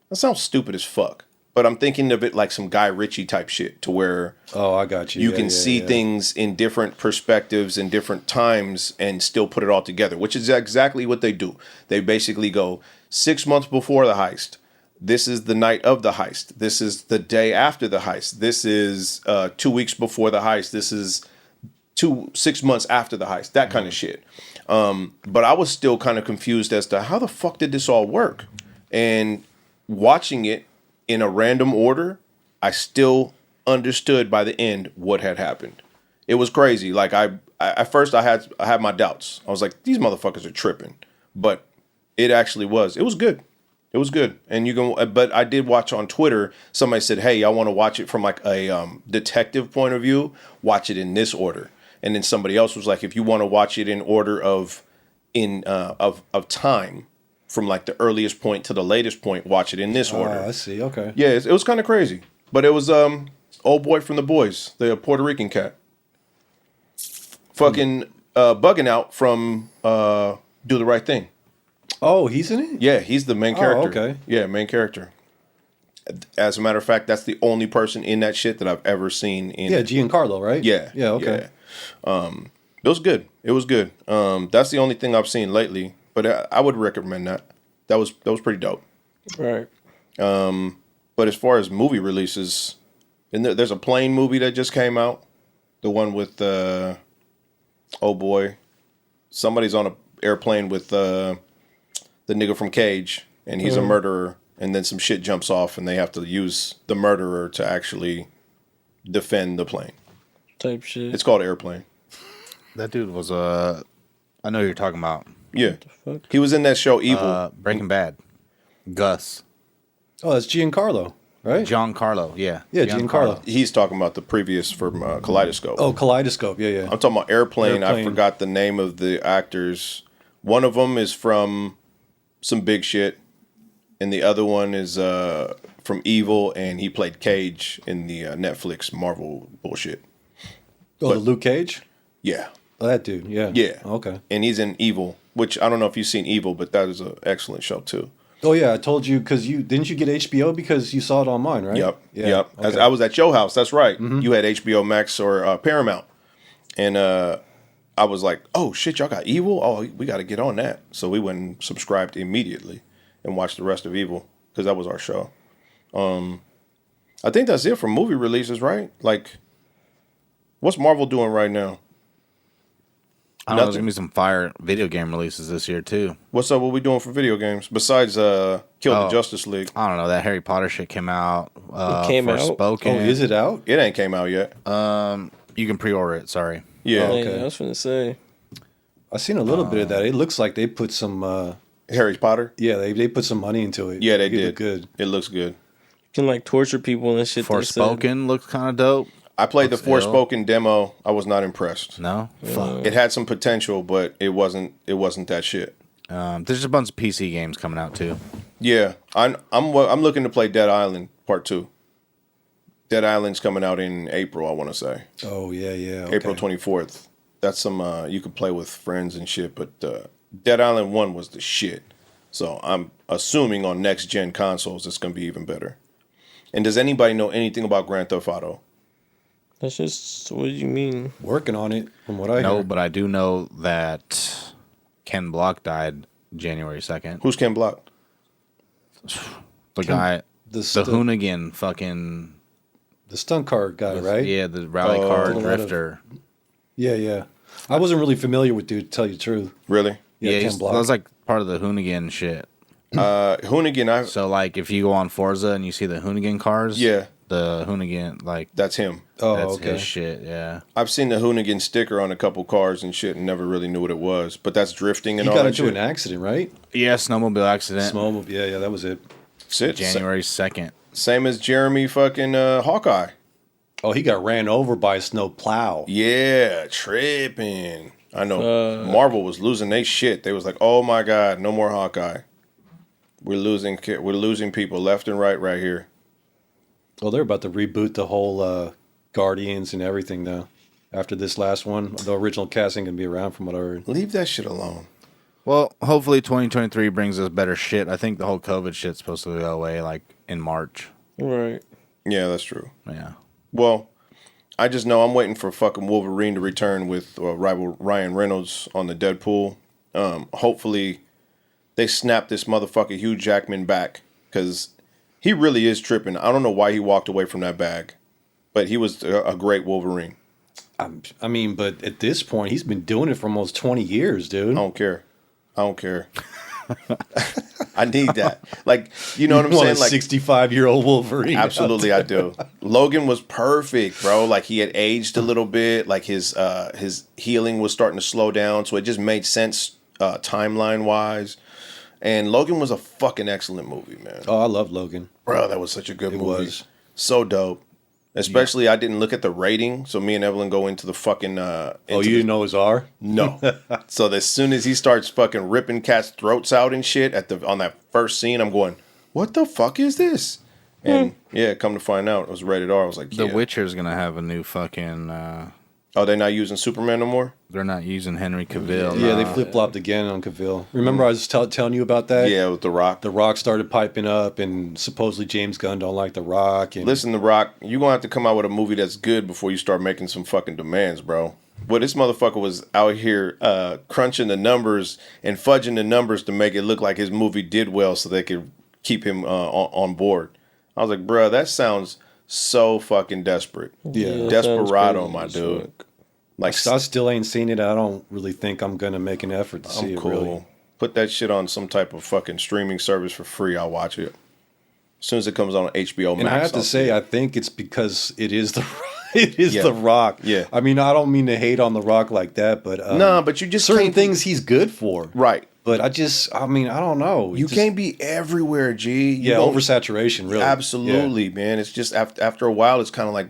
that sounds stupid as fuck. but I'm thinking of it like some Guy Ritchie type shit, to where Oh, I got you. you Yeah, can yeah, see yeah. things in different perspectives and different times and still put it all together, which is exactly what they do. They basically go 6 months before the heist. This is the night of the heist. This is the day after the heist. This is 2 weeks before the heist. This is 6 months after the heist. That kind of shit. But I was still kind of confused as to how the fuck did this all work? And watching it in a random order, I still understood by the end what had happened. It was crazy. Like I at first I had my doubts. I was like, these motherfuckers are tripping. But it actually was. It was good. It was good. And you can, but I did watch on Twitter, somebody said, hey, I want to watch it from like a detective point of view, watch it in this order. And then somebody else was like, if you want to watch it in order of time, from like the earliest point to the latest point, watch it in this order. I see. Okay. Yeah, it was kind of crazy. But it was old boy from The Boys, the Puerto Rican cat. Fucking bugging out from Do the Right Thing. Oh, he's in it? Yeah, he's the main character. Okay. Yeah, main character. As a matter of fact, that's the only person in that shit that I've ever seen in. Yeah, Giancarlo, right? Yeah. Yeah, okay. Yeah. It was good. It was good. That's the only thing I've seen lately, but I would recommend that. That was pretty dope. Right. But as far as movie releases, and there's a Plane movie that just came out. The one with oh boy, somebody's on an airplane with the nigga from Cage, and he's a murderer, and then some shit jumps off, and they have to use the murderer to actually defend the plane. Type shit. It's called Airplane. That dude was I know who you're talking about. Yeah, he was in that show Evil. Breaking Bad. Gus. Oh, that's Giancarlo, right? Giancarlo, yeah. Yeah, Giancarlo. He's talking about the previous from Kaleidoscope. Oh, Kaleidoscope. Yeah, yeah. I'm talking about Airplane. I Airplane. forgot the name of the actors. One of them is from some big shit, and the other one is from Evil, and he played Cage in the Netflix Marvel bullshit. Oh, the Luke Cage? Yeah, Oh, that dude. Yeah. yeah. Okay. And he's in Evil, which I don't know if you've seen Evil, but that is an excellent show too. Oh, yeah. I told you because didn't you get HBO because you saw it on mine, right? Yep, Yeah. yep. Okay. As I was at your house, that's right. You had HBO Max or Paramount, and I was like, "Oh shit, y'all got Evil? Oh, we got to get on that." So we went and subscribed immediately and watched the rest of Evil because that was our show. I think that's it for movie releases, right? Like, what's Marvel doing right now? I don't know, there's going to be some fire video game releases this year, too. What's up? What we doing for video games besides Kill the Justice League? I don't know. That Harry Potter shit came out. It came out? Forspoken. Oh, is it out? It ain't came out yet. You can pre-order it, sorry. Yeah, Oh, okay. Yeah, I was finna say. I seen a little bit of that. It looks like they put some. Harry Potter. Yeah, they put some money into it. Yeah, they It did. looked good. It looks good. You can like torture people and shit. they said. Forspoken looks kind of dope. I played the Looks ill. Forspoken demo. I was not impressed. No? Fuck. It had some potential, but it wasn't that shit. There's a bunch of PC games coming out, too. Yeah, I'm looking to play Dead Island Part 2. Dead Island's coming out in April, I want to say. Oh yeah, yeah. Okay. April 24th. That's some you could play with friends and shit, but Dead Island 1 was the shit. So I'm assuming on next gen consoles it's going to be even better. And does anybody know anything about Grand Theft Auto? That's just what do you mean? Working on it, from what I No, hear. but I do know that Ken Block died January 2nd. Who's Ken Block? The guy, the the stu- Hoonigan fucking... The stunt car guy, right? Yeah, the rally car Did a lot of- drifter. Yeah, yeah. I wasn't really familiar with dude, to tell you the truth. Really? Yeah, Ken that Block. was like part of the Hoonigan shit. Hoonigan, So like if you go on Forza and you see the Hoonigan cars, Yeah. the Hoonigan, like that's him. Oh, that's okay. his shit, yeah. I've seen the Hoonigan sticker on a couple cars and shit and never really knew what it was. But that's drifting and He all got that into shit. an accident, right? Yeah, snowmobile accident. Small, yeah, yeah, that was it. Shit, January 2nd. Same as Jeremy fucking Hawkeye. Oh, he got ran over by a snow plow. Yeah, tripping. I know Marvel was losing their shit. They was like, "Oh my god, no more Hawkeye. We're losing people left and right here." Well, they're about to reboot the whole Guardians and everything now. After this last one, the original cast ain't gonna be around, from what I heard. Leave that shit alone. Well, hopefully 2023 brings us better shit. I think the whole COVID shit's supposed to go away like in March. Right. Yeah, that's true. Yeah. Well, I just know I'm waiting for fucking Wolverine to return with rival Ryan Reynolds on the Deadpool. Hopefully, they snap this motherfucker Hugh Jackman back because he really is tripping. I don't know why he walked away from that bag, but he was a great Wolverine. I mean, but at this point, he's been doing it for almost 20 years, dude. I don't care. I need that. Like, you know what I'm saying? Like 65-year-old Wolverine. Absolutely, I do. Logan was perfect, bro. Like he had aged a little bit. Like his healing was starting to slow down, so it just made sense timeline wise. And Logan was a fucking excellent movie, man. Oh, I love Logan. Bro, that was such a good movie. It was so dope. Especially, I didn't look at the rating, so me and Evelyn go into the fucking. Oh, you didn't know it was R? No. So as soon as he starts fucking ripping cats' throats out and shit on that first scene, I'm going, "What the fuck is this?" And yeah, come to find out, it was rated R. I was like, The yeah. Witcher's gonna have a new fucking. Oh, they're not using Superman no more? They're not using Henry Cavill. Yeah, they flip-flopped again on Cavill. Remember I was telling you about that? Yeah, with The Rock. The Rock started piping up, and supposedly James Gunn don't like The Rock. And Listen, The Rock, you're going to have to come out with a movie that's good before you start making some fucking demands, bro. Well, this motherfucker was out here crunching the numbers and fudging the numbers to make it look like his movie did well so they could keep him on board. I was like, bro, that sounds so fucking desperate. Yeah. Desperado, my dude. Like, I still ain't seen it. I don't really think I'm going to make an effort to see I'm it, cool. really. Put that shit on some type of fucking streaming service for free. I'll watch it. As soon as it comes on HBO Max. And I have to say, I think it's because it is The Rock. Yeah. I mean, I don't mean to hate on The Rock like that, but no, but you just certain can't- things he's good for. Right. But I don't know. You can't be everywhere, G. Yeah, oversaturation, really. Absolutely, man. It's just after a while, it's kind of like,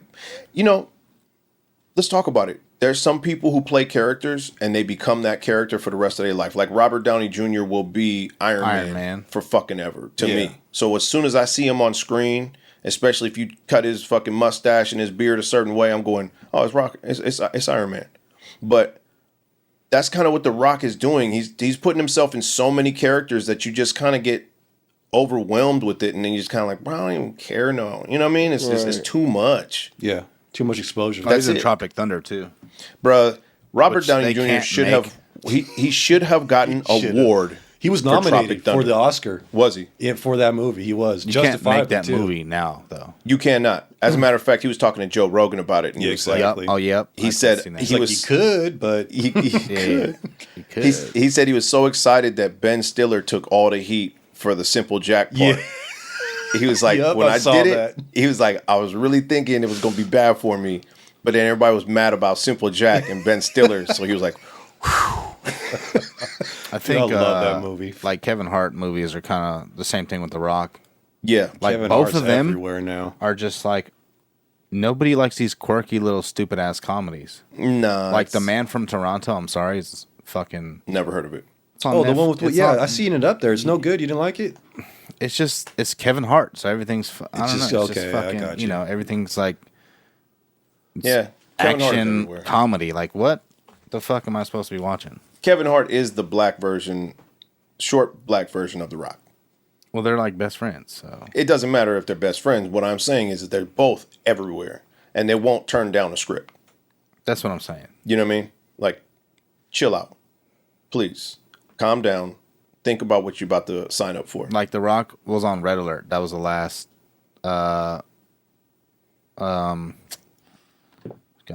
let's talk about it. There's some people who play characters and they become that character for the rest of their life. Like Robert Downey Jr. will be Iron Man for fucking ever to me. So as soon as I see him on screen, especially if you cut his fucking mustache and his beard a certain way, I'm going, oh, it's Iron Man. But that's kind of what The Rock is doing. He's putting himself in so many characters that you just kind of get overwhelmed with it, and then you just kind of like, bro, I don't even care no. You know what I mean? It's too much. Yeah, too much exposure. He's in Tropic Thunder too. Bruh, Robert Which Downey they Jr. can't should make. have he should have gotten award. He was for Tropic nominated Thunder. for the Oscar. Was he? Yeah, for that movie, he was. You can't Justifiably, make that too. movie now, though. You cannot. As a matter of fact, he was talking to Joe Rogan about it, and he was like, exactly. Oh, yep. He I've said seen that. he Like, was he could, but he Yeah, you could. he said he was so excited that Ben Stiller took all the heat for the Simple Jack part. Yeah. He was like, Yup, when I I saw did it, that. he was like, I was really thinking it was going to be bad for me, but then everybody was mad about Simple Jack and Ben Stiller, so he was like, I think I love that movie. Like Kevin Hart movies are kind of the same thing with The Rock. yeah, Like Kevin both Hart's of them everywhere now. are just like nobody likes these quirky little stupid ass comedies. nah, Like The Man from Toronto. I'm sorry, it's fucking. never heard of it. It's on Oh, the Netf- one with it's yeah, on- I seen it up there. It's no good. You didn't like it? It's Kevin Hart, so everything's. I don't just- know. It's okay, just I fucking. got You you. know, everything's like Yeah, Kevin Hart is action everywhere. comedy. Like what the fuck am I supposed to be watching? Kevin Hart is the short black version of The Rock. Well, they're like best friends, so It doesn't matter if they're best friends. What I'm saying is that they're both everywhere, and they won't turn down a script. that's what I'm saying. You know what I mean? Like, chill out, please, calm down, think about what you're about to sign up for. Like The Rock was on Red Alert. That was the last. God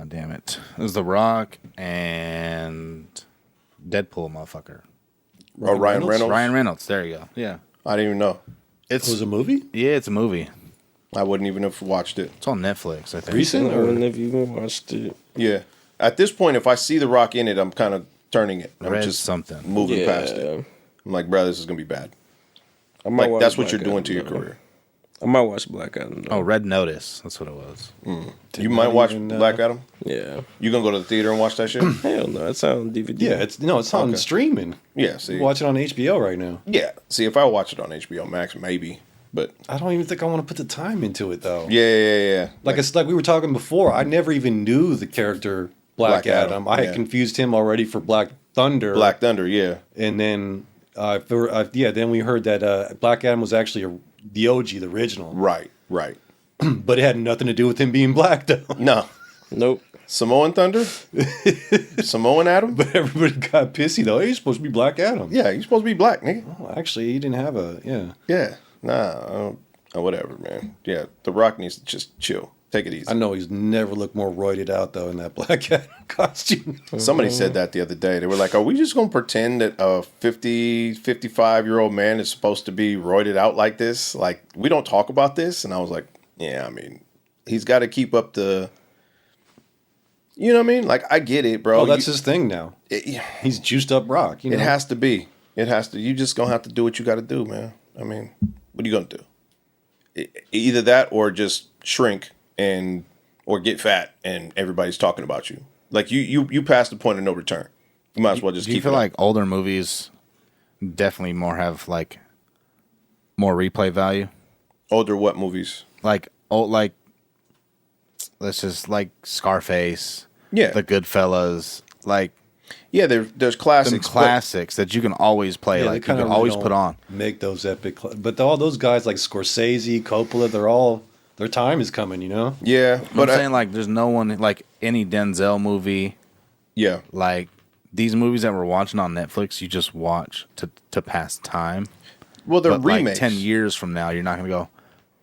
damn it! It was The Rock and Deadpool, motherfucker. Ryan Reynolds. Ryan Reynolds. There you go. Yeah, I didn't even know. It was a movie? it's a movie. I wouldn't even have watched it. It's on Netflix, I think. Recent? I wouldn't have even watched it. Yeah. At this point, if I see The Rock in it, I'm kind of turning it. I'm Read just something. moving Yeah. past it. I'm like, bro, this is gonna be bad. I might Like, watch that's what you're Black doing to your Adam, though. career. I might watch Black Adam. Though. Oh, Red Notice. That's what it was. You might watch even, Black Adam. Yeah. You gonna go to the theater and watch that shit? Hell no. It's on DVD. Yeah, it's on Okay. streaming. Yeah. See. You watch it on HBO right now. Yeah. See, if I watch it on HBO Max, maybe. But I don't even think I want to put the time into it though. yeah. Like it's like we were talking before. I never even knew the character Black Black Adam, Adam. I yeah. had confused him already for Black Thunder. Black Thunder. Yeah. And then then we heard that Black Adam was actually the OG, the original. Right. But it had nothing to do with him being black, though. No. Nope. Samoan Thunder? Samoan Adam? But everybody got pissy, though. Hey, he's supposed to be Black Adam. Yeah, you're supposed to be black, nigga. Oh, actually, he didn't have a, yeah. Yeah. Nah, whatever, man. Yeah, The Rock needs to just chill. Take it easy. I know he's never looked more roided out, though, in that Black Adam costume. Somebody said that the other day. They were like, are we just going to pretend that a 50, 55-year-old man is supposed to be roided out like this? Like, we don't talk about this? And I was like, yeah, I mean, he's got to keep up the... You know what I mean? Like, I get it, bro. Oh, that's his thing now. He's juiced up Rock. You know? It has to be. It has to. You just going to have to do what you got to do, man. I mean, what are you going to do? Either that or just shrink or get fat and everybody's talking about you. Like, you passed the point of no return. You might as well just keep it. Do you feel like older movies definitely have, like, more replay value? Older what movies? Like, let's just, like, Scarface. Yeah. The Goodfellas. Like, yeah, there's classics. Classics that you can always play. Yeah, like, you can always put on. Make those epic. But all those guys like Scorsese, Coppola, their time is coming, you know? Yeah. But I'm saying, like, there's no one, like, any Denzel movie. Yeah. Like, these movies that we're watching on Netflix, you just watch to pass time. Well, they're remakes. Like 10 years from now, you're not going to go,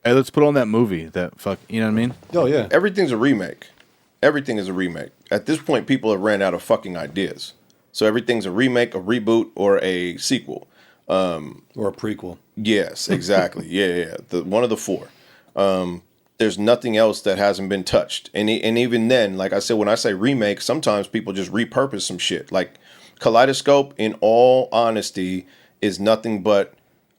hey, let's put on that movie. That fuck, you know what I mean? Oh, yeah. Everything's a remake. Everything is a remake. At this point, people have ran out of fucking ideas. So everything's a remake, a reboot, or a sequel. Or a prequel. Yes, exactly. yeah. One of the four. There's nothing else that hasn't been touched. And even then, like I said, when I say remake, sometimes people just repurpose some shit. Like Kaleidoscope, in all honesty, is nothing but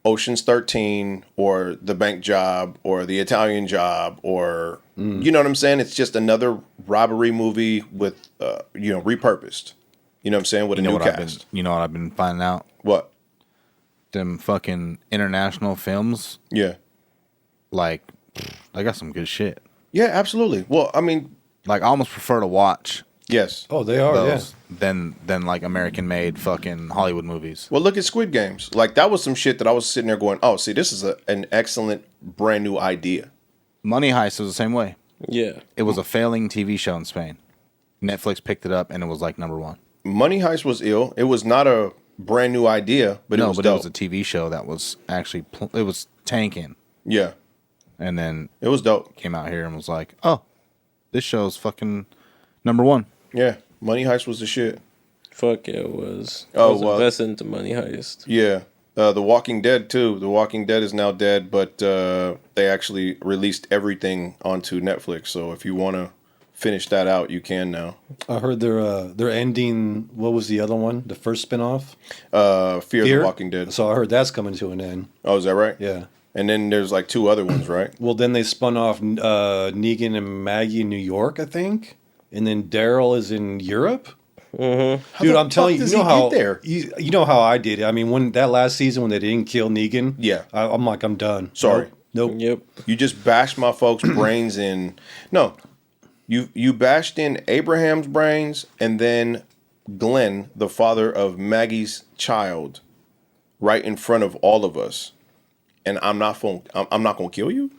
Ocean's 13 or The Bank Job or The Italian Job or, you know what I'm saying? It's just another robbery movie with, repurposed. You know what I'm saying? With a new cast. You know what I've been finding out? What? Them fucking international films. Yeah. Like, they got some good shit. Yeah, absolutely. Well, I mean, like, I almost prefer to watch. Yes. Oh, they are, yeah. Than like American-made fucking Hollywood movies. Well, look at Squid Games. Like, that was some shit that I was sitting there going, oh, see, this is an excellent, brand new idea. Money Heist was the same way. Yeah. It was a failing TV show in Spain. Netflix picked it up, and it was, like, #1. Money Heist was ill. It was not a brand new idea, but it was dope. It was a TV show that was actually, it was tanking. Yeah. And then it was dope. Came out here and was like, oh, this show's fucking #1. Yeah. Money Heist was the shit. Fuck yeah, it was. Oh, I was invested into Money Heist. Yeah. The Walking Dead, too. The Walking Dead is now dead, but they actually released everything onto Netflix. So if you want to finish that out, you can now. I heard they're ending, what was the other one? The first spinoff? Fear the Walking Dead. So I heard that's coming to an end. Oh, is that right? Yeah. And then there's like 2 other ones, right? Well, then they spun off Negan and Maggie in New York, I think. And then Daryl is in Europe. Mm-hmm. Dude, I'm telling you, you know how I did it. I mean, when that last season when they didn't kill Negan, yeah, I'm like, I'm done. Sorry, nope. Yep. You just bashed my folks' brains in. No, you bashed in Abraham's brains, and then Glenn, the father of Maggie's child, right in front of all of us. And I'm not gonna kill you.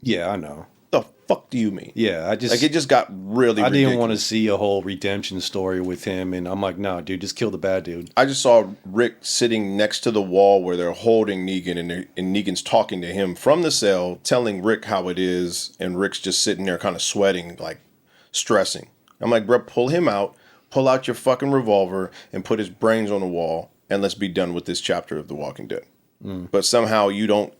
Yeah, I know. The fuck do you mean? Yeah, it just got really. I ridiculous. didn't want to see a whole redemption story with him, and I'm like, nah, dude, just kill the bad dude. I just saw Rick sitting next to the wall where they're holding Negan, and Negan's talking to him from the cell, telling Rick how it is, and Rick's just sitting there, kind of sweating, like stressing. I'm like, bro, pull him out, pull out your fucking revolver, and put his brains on the wall, and let's be done with this chapter of The Walking Dead. But somehow you don't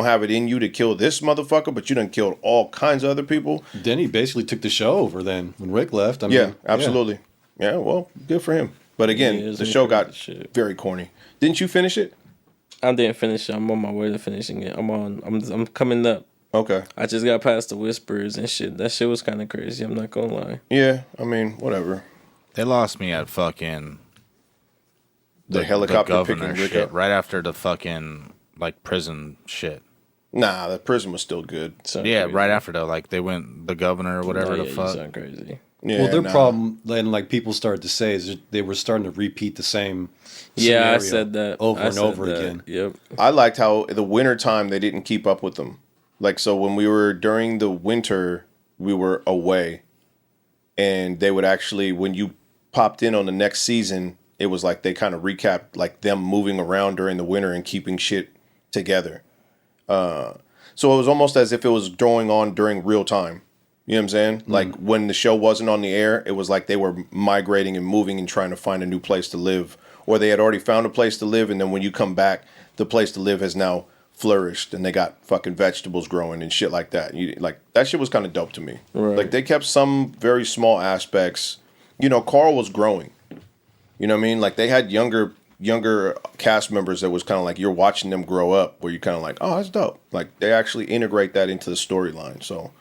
have it in you to kill this motherfucker, but you done killed all kinds of other people. Then he basically took the show over then when Rick left. I mean, yeah, absolutely. Yeah, well, good for him. But again, the show got very corny. Didn't you finish it? I didn't finish it. I'm on my way to finishing it. I'm coming up. Okay. I just got past the whispers and shit. That shit was kind of crazy. I'm not gonna lie. Yeah, I mean, whatever. They lost me at fucking the helicopter the picking Rick shit up right after the fucking like prison shit. Nah, the prison was still good. Yeah, crazy. Right after though, like they went the governor or whatever the fuck. Sound crazy. Yeah, well, their problem, then, like people started to say, is they were starting to repeat the same. Yeah, I said that over and over again. Yep. I liked how the winter time they didn't keep up with them. Like, so when we were during the winter, we were away, and they would actually, when you popped in on the next season, it was like they kind of recapped like them moving around during the winter and keeping shit together. So it was almost as if it was going on during real time. You know what I'm saying? Like when the show wasn't on the air, it was like they were migrating and moving and trying to find a new place to live, or they had already found a place to live, and then when you come back, the place to live has now flourished and they got fucking vegetables growing and shit like that. Like that shit was kind of dope to me. Right. Like they kept some very small aspects. You know, Carl was growing. You know what I mean? Like they had younger cast members that was kind of like you're watching them grow up, where you're kind of like, oh, that's dope. Like they actually integrate that into the storyline. So,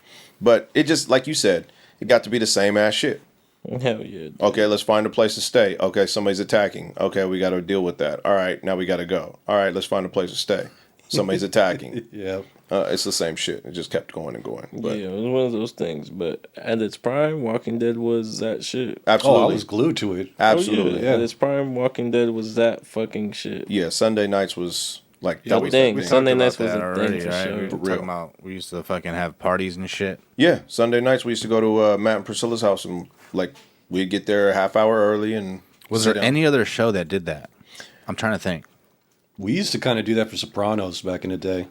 but it just, like you said, it got to be the same ass shit. Hell yeah. Dude. Okay, let's find a place to stay. Okay, somebody's attacking. Okay, we got to deal with that. All right, now we got to go. All right, let's find a place to stay. Somebody's attacking. Yeah. It's the same shit. It just kept going and going. But Yeah, it was one of those things. But at its prime, Walking Dead was that shit. absolutely. Oh, I was glued to it. Absolutely. Yeah. At its prime, Walking Dead was that fucking shit. Yeah, Sunday nights was like Yeah, that was thing. the thing. Sunday Talked nights about was that a already, thing for right? sure. We were For talking real. about we used to fucking have parties and shit. Yeah, Sunday nights we used to go to Matt and Priscilla's house, and like we'd get there a half hour early. And Was sit there down. any other show that did that? I'm trying to think. We used to kind of do that for Sopranos back in the day.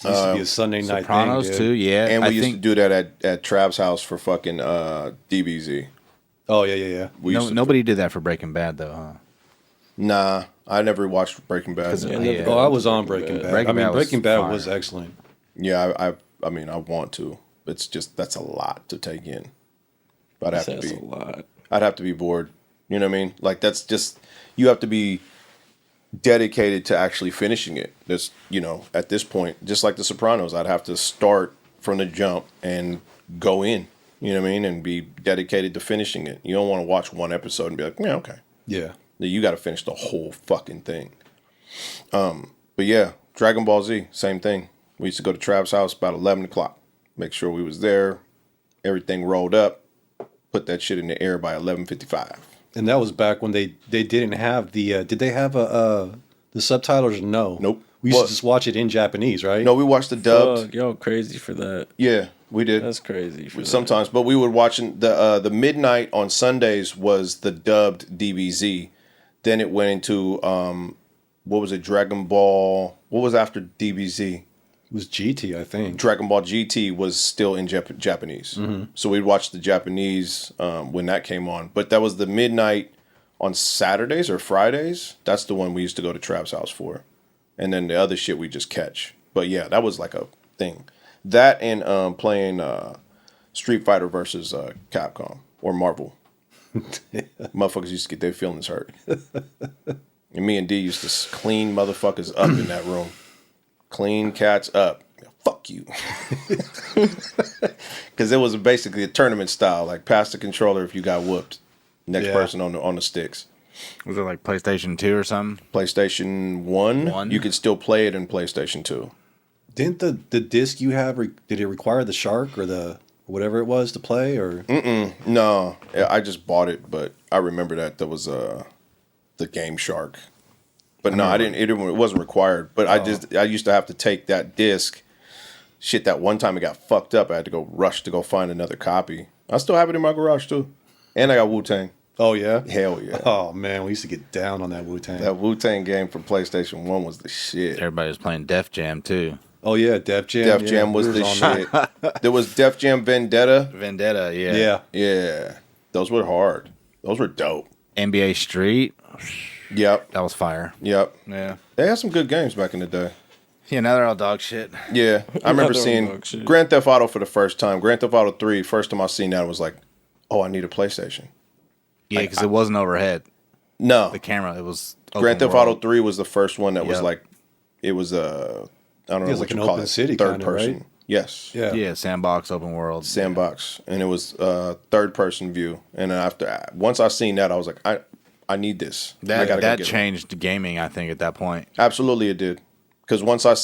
It used to be a Sunday night Sopranos thing, too, dude. yeah. And we I used think to do that at Trav's house for fucking DBZ. Oh yeah. We used to, nobody did that for Breaking Bad though, huh? Nah, I never watched Breaking Bad. Yeah, Yeah. never Oh, got I was into on Breaking Bad. Breaking I mean, Bad was Breaking Bad fire. was excellent. Yeah, I mean, I want to. It's just that's a lot to take in. I'd have to That's be. a lot. I'd have to be bored. You know what I mean? Like that's just you have to be dedicated to actually finishing it. This, you know, at this point, just like The Sopranos, I'd have to start from the jump and go in. You know what I mean? And be dedicated to finishing it. You don't want to watch one episode and be like, yeah, okay. Yeah. You got to finish the whole fucking thing. But yeah, Dragon Ball Z, same thing. We used to go to Trav's house about 11 o'clock. Make sure we was there. Everything rolled up. Put that shit in the air by 11:55. And that was back when they didn't have the. Did they have the subtitles? No. Nope. We used What? to just watch it in Japanese, right? No, we watched the dubbed. Fuck, y'all crazy for that. Yeah, we did. That's crazy. For Sometimes, but we were watching the midnight on Sundays was the dubbed DBZ. Then it went into what was it? Dragon Ball. What was after DBZ? It was GT, I think. Dragon Ball GT was still in Japanese. So we'd watch the Japanese when that came on. But that was the midnight on Saturdays or Fridays. That's the one we used to go to Trav's house for. And then the other shit we just catch. But yeah, that was like a thing. That and playing Street Fighter versus Capcom or Marvel. Motherfuckers used to get their feelings hurt. And me and D used to clean motherfuckers up in that room. Clean cats up. Fuck you. Because it was basically a tournament style. Like pass the controller if you got whooped. Next Yeah. person on the sticks. Was it like PlayStation 2 or something? PlayStation 1, you could still play it in PlayStation 2. Didn't the disc you have did it require the shark or the whatever it was to play or? No, I just bought it, but I remember that was the Game Shark. But no, I didn't. It wasn't required. But I used to have to take that disc. Shit, that one time it got fucked up. I had to go rush to go find another copy. I still have it in my garage too, and I got Wu-Tang. Oh yeah. Hell yeah. Oh man, we used to get down on that Wu-Tang. That Wu-Tang game from PlayStation 1 was the shit. Everybody was playing Def Jam too. Oh yeah, Def Jam. Def yeah, Jam was we the on that. shit. There was Def Jam Vendetta. Vendetta, yeah. Yeah. Yeah. Those were hard. Those were dope. NBA Street, Yep. that was fire. Yep. Yeah. They had some good games back in the day. Yeah, now they're all dog shit. Yeah. I remember Another seeing dog shit. Grand Theft Auto for the first time. Grand Theft Auto 3, first time I seen that, I was like, oh, I need a PlayStation. Yeah, because it wasn't overhead. No. The camera, it was Grand open Theft world. Auto 3 was the first one that was Yep. like, it was I don't know was what like you an call open it. city Third kinda, person. right? Yes. Yeah. Yeah, sandbox, open world. Sandbox. And it was third person view. And then once I seen that, I was like, I need this. I That gotta go get it. changed gaming, I think, at that point. Absolutely, it did. Because once I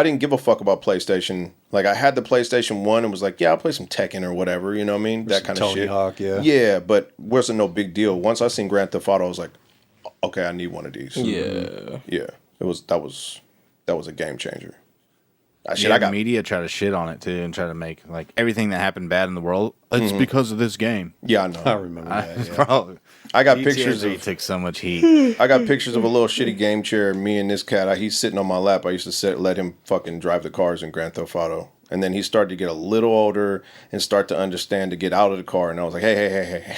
didn't give a fuck about PlayStation. Like, I had the PlayStation 1 and was like, yeah, I'll play some Tekken or whatever, you know what I mean? That some kind of Tony shit. Hawk, yeah. Yeah, but wasn't no big deal. Once I seen Grand Theft Auto, I was like, okay, I need one of these. Yeah. Yeah. That was a game changer. The media try to shit on it too and try to make like everything that happened bad in the world. It's because of this game. Yeah, I know. I remember that. Yeah. Bro, I got GTA pictures III of. took so much heat. I got pictures of a little shitty game chair. Me and this cat. He's sitting on my lap. I used to let him fucking drive the cars in Grand Theft Auto. And then he started to get a little older and start to understand to get out of the car. And I was like, hey.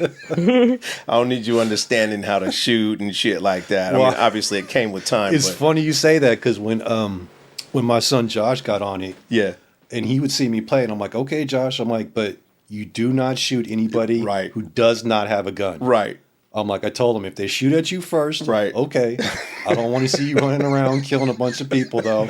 I don't need you understanding how to shoot and shit like that. Well, I mean, obviously it came with time. It's funny you say that because when my son Josh got on it, yeah, and he would see me play, and I'm like, okay, Josh. I'm like, but you do not shoot anybody Right. who does not have a gun. right. I'm like, I told him if they shoot at you first, Right. okay. I don't want to see you running around killing a bunch of people though.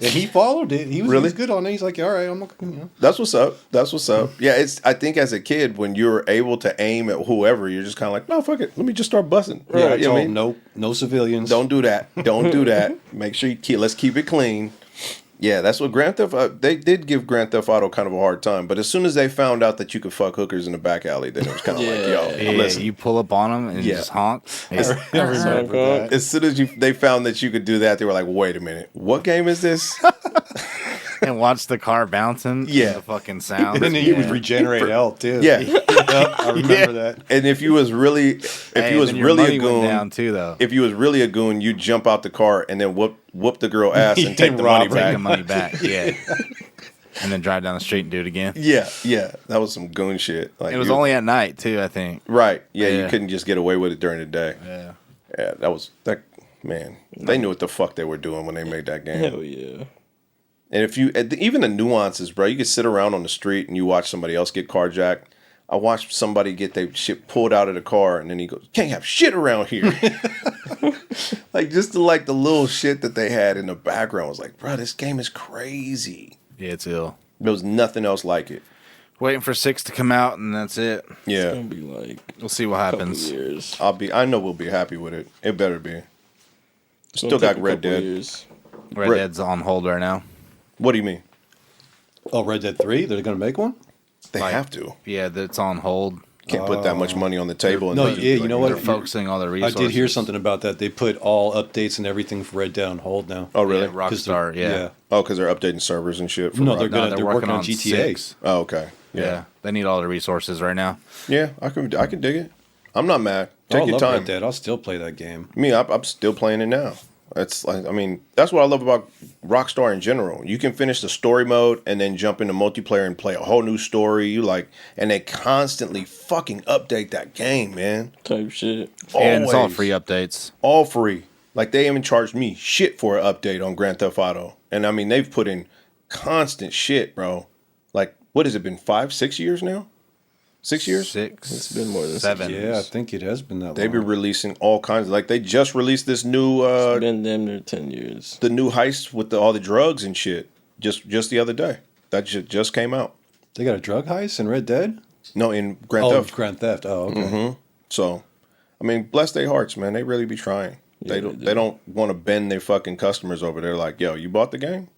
And he followed it. He was good on it. He's like, all right, I'm not. That's what's up. That's what's up. Yeah, it's. I think as a kid, when you're able to aim at whoever, you're just kind of like, no, fuck it. Let me just start busting. Yeah, I You know told what him, nope, no civilians. Don't do that. Don't do that. Make sure let's keep it clean. Yeah, that's what Grand Theft. They did give Grand Theft Auto kind of a hard time, but as soon as they found out that you could fuck hookers in the back alley, then it was kind of like, yo, listen. You pull up on them and just honk. I remember that. As soon as they found that you could do that, they were like, wait a minute, what game is this? And watch the car bouncing. Yeah. The fucking sound. And then you would regenerate health too. Yeah. Yep, I remember that. And if you was really, a goon, down too though. if you was really a goon, you'd jump out the car and then whoop the girl ass and take the money Take back. the money back. Yeah. And then drive down the street and do it again. Yeah, that was some goon shit. Like It was only at night too, I think. right. Yeah, Yeah. you couldn't just get away with it during the day. Yeah. Yeah, that. Man, they knew what the fuck they were doing when they made that game. Hell yeah. And if you even the nuances, bro, you could sit around on the street and you watch somebody else get carjacked. I watched somebody get their shit pulled out of the car, and then he goes, "Can't have shit around here." Like just the little shit that they had in the background was like, bro, this game is crazy. Yeah, it's ill. There was nothing else like it. Waiting for 6 to come out, and that's it. It's Yeah, gonna be like We'll see what a couple happens. years. I know we'll be happy with it. It better be. It's gonna Still got take a Red couple Dead. years. Red Dead's on hold right now. What do you mean? Oh, Red Dead 3? They're going to make one? They have to. Yeah, that's on hold. Can't put that much money on the table. No, then yeah, you know what? They're focusing all their I resources. did hear something about that. They put all updates and everything for Red Dead on hold now. Oh, really? Yeah, Rockstar, yeah. Oh, because they're updating servers and shit. For No, Rock- they're working on GTA. 6. Oh, okay. Yeah. They need all the resources right now. Yeah, I can dig it. I'm not mad. I Take your love time. Red Dead. I'll still play that game. Me, I'm still playing it now. It's like, I mean, that's what I love about Rockstar in general. You can finish the story mode and then jump into multiplayer and play a whole new story. And they constantly fucking update that game, man. Type shit. And it's all Always. free updates. All free. Like they even charged me shit for an update on Grand Theft Auto. And I mean, they've put in constant shit, bro. Like, what has it been, 5-6 years now? 6 years? 6. It's been more than 7. Yeah, I think it has been that They've long. been releasing all kinds of, like they just released this new It's been damn near 10 years. the new heist with all the drugs and shit just the other day. That shit just came out. They got a drug heist in Red Dead? No, in Grand Oh, Theft. Grand Theft. Oh, okay. So, I mean, bless their hearts, man. They really be trying. Yeah, They don't want to bend their fucking customers over. They're like, yo, you bought the game?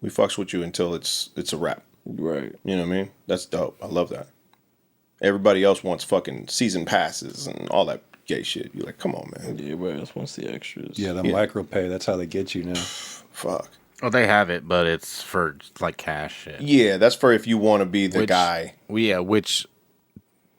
We fucks with you until it's a wrap. Right. You know what I mean? That's dope. I love that. Everybody else wants fucking season passes and all that gay shit. You're like, come on, man. Yeah, everybody else wants the extras. Yeah, the micro pay. That's how they get you now. Fuck. Oh, they have it, but it's for like cash shit. Yeah, that's for if you want to be the guy. Well, yeah, which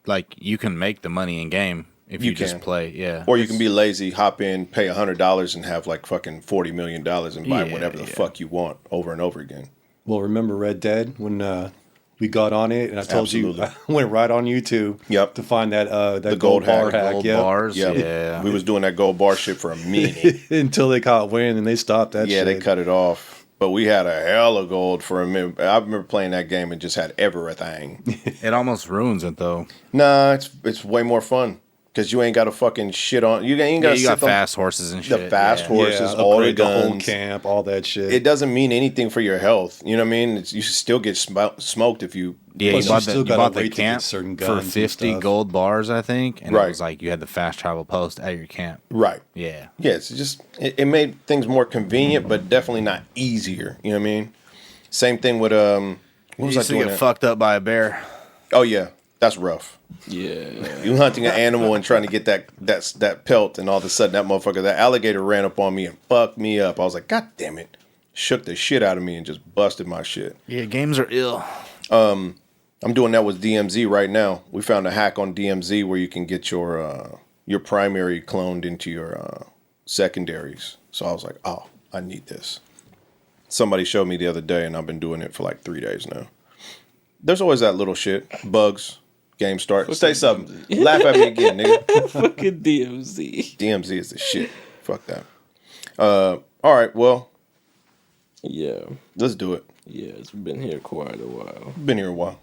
like you can make the money in game if you just can. play. Yeah. Or you can be lazy, hop in, pay $100 and have like fucking $40 million and buy Yeah, whatever the yeah. fuck you want over and over again. Well, remember Red Dead when we got on it, and I told Absolutely. you I went right on YouTube. Yep. To find that The gold gold bar hack, hack. Gold Yep. bars. Yeah. Yeah. We was doing that gold bar shit for a minute. Until they caught wind and they stopped that. Yeah, shit. they cut it off. But we had a hell of gold for a minute. I remember playing that game and just had everything. It almost ruins it though. Nah, it's way more fun because you ain't got to fucking shit on. You ain't got Yeah, to you got sit on fast horses and shit. the fast yeah. horses, Yeah, all the upgrade the whole guns. camp, all that shit. It doesn't mean anything for your health. You know what I mean? You should still get smoked if you. Yeah, Plus, you you bought still the, you gotta bought the wait to get camp certain for guns and 50 stuff. gold bars, I think, and Right. it was like you had the fast travel post at your camp. Right. Yeah. Yeah, it's just it made things more convenient, but definitely not easier. You know what I mean? Same thing with what was I used to doing? get fucked up by a bear. Oh yeah, that's rough. Yeah. You hunting an animal and trying to get that pelt, and all of a sudden that alligator ran up on me and fucked me up. I was like, God damn it! shook the shit out of me and just busted my shit. Yeah, games are ill. I'm doing that with DMZ right now. We found a hack on DMZ where you can get your primary cloned into your secondaries. So I was like, oh, I need this. Somebody showed me the other day, and I've been doing it for like 3 days now. There's always that little shit. Bugs. Game start. Say something. Laugh at me again, nigga. Fucking DMZ. DMZ is the shit. Fuck that. All right, well. Yeah. Let's do it. Yeah, it's been here quite a while. Been here a while.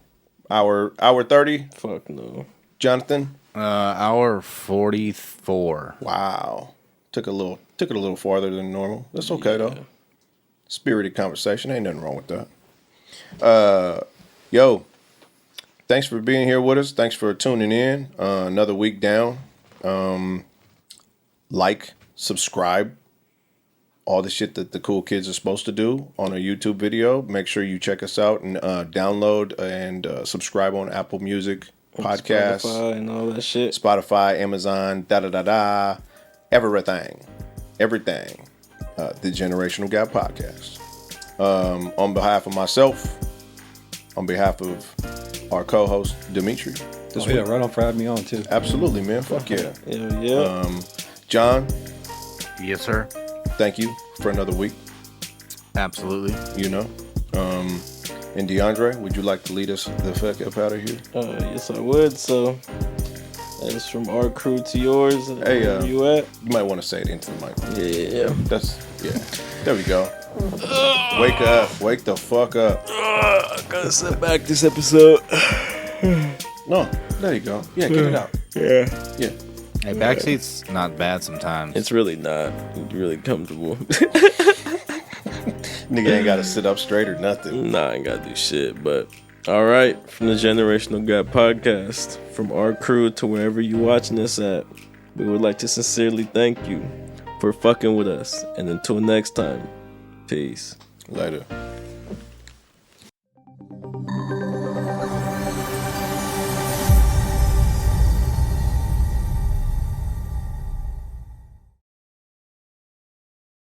Hour 30? Fuck no. Jonathan? Hour 44. Wow. Took it a little farther than normal. That's okay though. Spirited conversation. Ain't nothing wrong with that. Yo, thanks for being here with us. Thanks for tuning in. Another week down. Like, subscribe, all the shit that the cool kids are supposed to do on a YouTube video. Make sure you check us out and download and subscribe on Apple Music, podcasts, Spotify and all that shit. Spotify, Amazon, everything. The Generational Gap Podcast. On behalf of myself, on behalf of our co-host Dimitri. Right on for having me on too. Absolutely, man. Fuck yeah. Hell yeah. John. Yes, sir. Thank you for another week. Absolutely. You know. And DeAndre, would you like to lead us the fuck up out of here? Yes, I would. So, that's from our crew to yours. Hey, where you at? You might want to say it into the mic. Yeah. There we go. Wake up. Wake the fuck up. I gotta sit back this episode. No, there you go. Yeah, get it out. Yeah. Yeah. Hey, backseat's not bad sometimes. It's really not. It's really comfortable. Nigga ain't got to sit up straight or nothing. Nah, I ain't gotta do shit. But all right, from the Generational Gap Podcast, from our crew to wherever you watching this at, we would like to sincerely thank you for fucking with us. And until next time, peace. Later.